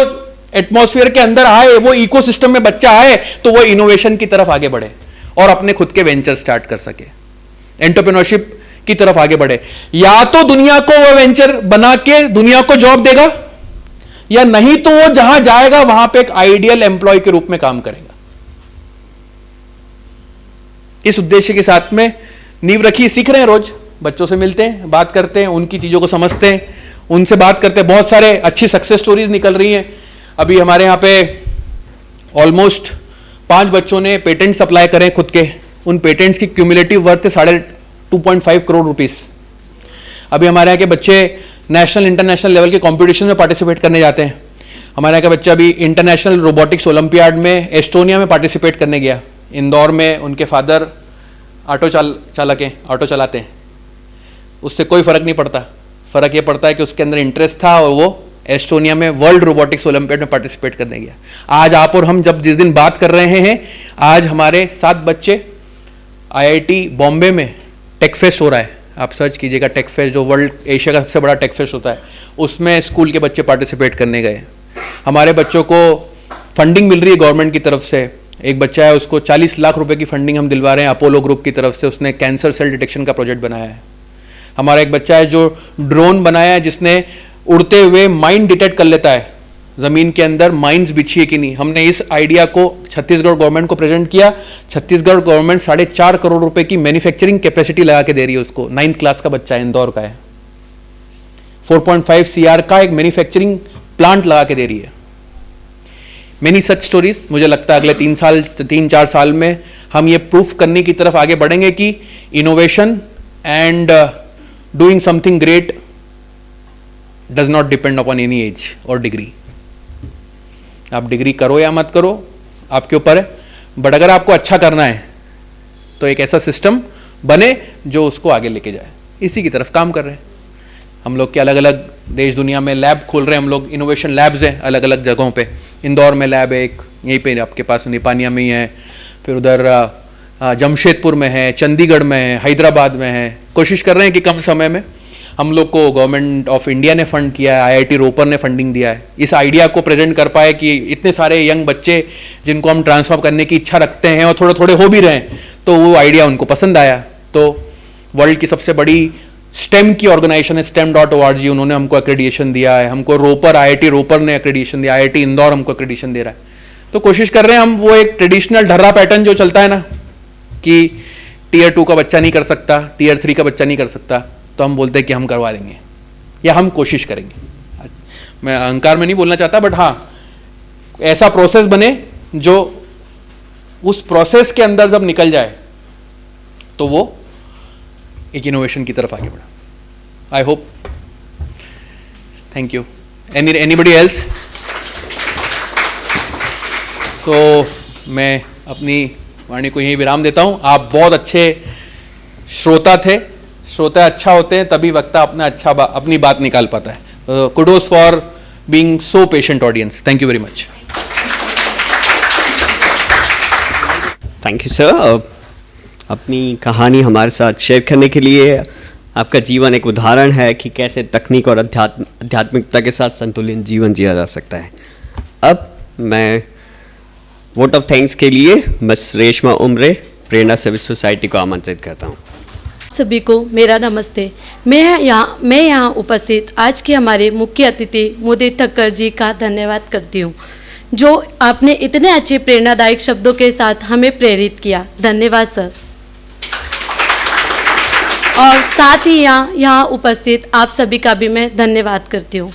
एटमॉस्फेयर के अंदर आए, वो इकोसिस्टम में बच्चा आए, तो वो इनोवेशन की तरफ आगे बढ़े और अपने खुद के वेंचर स्टार्ट कर सके, एंटरप्रेन्योरशिप की तरफ आगे बढ़े। या तो दुनिया को वो वेंचर बना के दुनिया को जॉब देगा, या नहीं तो वो जहां जाएगा वहां पे एक आइडियल एम्प्लॉय के रूप में काम करेगा। इस उद्देश्य के साथ में नींव रखी। सीख रहे हैं, रोज बच्चों से मिलते हैं, बात करते हैं, उनकी चीजों को समझते हैं, उनसे बात करते हैं। बहुत सारे अच्छी सक्सेस स्टोरीज निकल रही हैं। अभी हमारे यहां पे ऑलमोस्ट 5 बच्चों ने पेटेंट्स अप्लाई करे खुद के। उन पेटेंट्स की क्यूमुलेटिव वर्थ है 2.5 करोड़ रुपीस। अभी हमारे यहाँ के बच्चे नेशनल इंटरनेशनल लेवल के कॉम्पिटिशन में पार्टिसिपेट करने जाते हैं। हमारे यहाँ का बच्चा अभी इंटरनेशनल रोबोटिक्स ओलंपियाड में एस्टोनिया में पार्टिसिपेट करने गया। इंदौर में उनके फादर ऑटो चालक हैं, ऑटो चलाते हैं। उससे कोई फ़र्क नहीं पड़ता, फ़र्क ये पड़ता है कि उसके अंदर इंटरेस्ट था और वो एस्टोनिया में वर्ल्ड रोबोटिक्स ओलंपियाड में पार्टिसिपेट करने गया। आज आप और हम जिस दिन बात कर रहे हैं, आज हमारे 7 बच्चे IIT बॉम्बे में टेक फेस्ट हो रहा है, आप सर्च कीजिएगा टेक फेस्ट, जो वर्ल्ड एशिया का सबसे बड़ा टेक फेस्ट होता है, उसमें स्कूल के बच्चे पार्टिसिपेट करने गए। हमारे बच्चों को फंडिंग मिल रही है गवर्नमेंट की तरफ से। एक बच्चा है, उसको 40 लाख रुपए की फंडिंग हम दिलवा रहे हैं अपोलो ग्रुप की तरफ से। उसने कैंसर सेल डिटेक्शन का प्रोजेक्ट बनाया है। हमारा एक बच्चा है जो ड्रोन बनाया है, जिसने उड़ते हुए माइन डिटेक्ट कर लेता है, ज़मीन के अंदर माइंस बिछी है कि नहीं। हमने इस आइडिया को छत्तीसगढ़ गवर्नमेंट को प्रेजेंट किया। छत्तीसगढ़ गवर्नमेंट 4.5 करोड़ रुपए की मैन्युफैक्चरिंग कैपेसिटी लगा के दे रही है उसको। 9th क्लास का बच्चा है, इंदौर का है। 4.5 CR का एक मैन्युफैक्चरिंग प्लांट लगा के दे रही है। Many such stories. मुझे लगता है अगले 3-4 साल में हम ये प्रूफ करने की तरफ आगे बढ़ेंगे कि innovation and doing something great does not depend upon any as और डिग्री। आप डिग्री करो या मत करो, आपके ऊपर है, बट अगर आपको अच्छा करना है तो एक ऐसा सिस्टम बने जो उसको आगे लेके जाए। इसी की तरफ काम कर रहे हैं हम लोग के। अलग अलग देश दुनिया में लैब खोल रहे हैं हम लोग, इनोवेशन लैब्स हैं अलग अलग जगहों पे। इंदौर में लैब है एक, यहीं पे आपके पास निपानिया में ही है, फिर उधर जमशेदपुर में है, चंडीगढ़ में है, हैदराबाद में है। कोशिश कर रहे हैं कि कम समय में हम लोग को गवर्नमेंट ऑफ इंडिया ने फंड किया है, IIT रोपर ने फंडिंग दिया है, इस आइडिया को प्रेजेंट कर पाए कि इतने सारे यंग बच्चे जिनको हम ट्रांसफॉर्म करने की इच्छा रखते हैं और थोड़े थोड़े हो भी रहे हैं, तो वो आइडिया उनको पसंद आया। तो वर्ल्ड की सबसे बड़ी स्टेम की ऑर्गेनाइजेशन है STEM.org, उन्होंने हमको एक्रेडिएशन दिया है। हमको रोपर, IIT रोपर ने एक्रेडिएशन दिया, IIT इंदौर हमको एक्रेडिएशन दे रहा है। तो कोशिश कर रहे हैं हम वो एक ट्रेडिशनल ढर्रा पैटर्न जो चलता है ना कि Tier 2 का बच्चा नहीं कर सकता, Tier 3 का बच्चा नहीं कर सकता, तो हम बोलते हैं कि हम करवा देंगे या हम कोशिश करेंगे। मैं अहंकार में नहीं बोलना चाहता, बट हाँ, ऐसा प्रोसेस बने जो उस प्रोसेस के अंदर जब निकल जाए तो वो एक इनोवेशन की तरफ आगे बढ़ा। I hope. Thank you. Anybody else? तो मैं अपनी वाणी को यहीं विराम देता हूं। आप बहुत अच्छे श्रोता थे। श्रोता अच्छा होते हैं तभी वक्ता अपनी बात निकाल पाता है। Kudos for being so patient audience. Thank you very much. Thank you sir, अपनी कहानी हमारे साथ शेयर करने के लिए। आपका जीवन एक उदाहरण है कि कैसे तकनीक और आध्यात्मिकता के साथ संतुलित जीवन जिया जा सकता है। अब मैं वोट ऑफ थैंक्स के लिए मिस रेशमा उमरे, प्रेरणा सिविल सोसाइटी को आमंत्रित करता हूँ। सभी को मेरा नमस्ते। मैं यहाँ उपस्थित आज के हमारे मुख्य अतिथि मुदित ठक्कर जी का धन्यवाद करती हूँ, जो आपने इतने अच्छे प्रेरणादायक शब्दों के साथ हमें प्रेरित किया। धन्यवाद सर। और साथ ही यहाँ उपस्थित आप सभी का भी मैं धन्यवाद करती हूँ।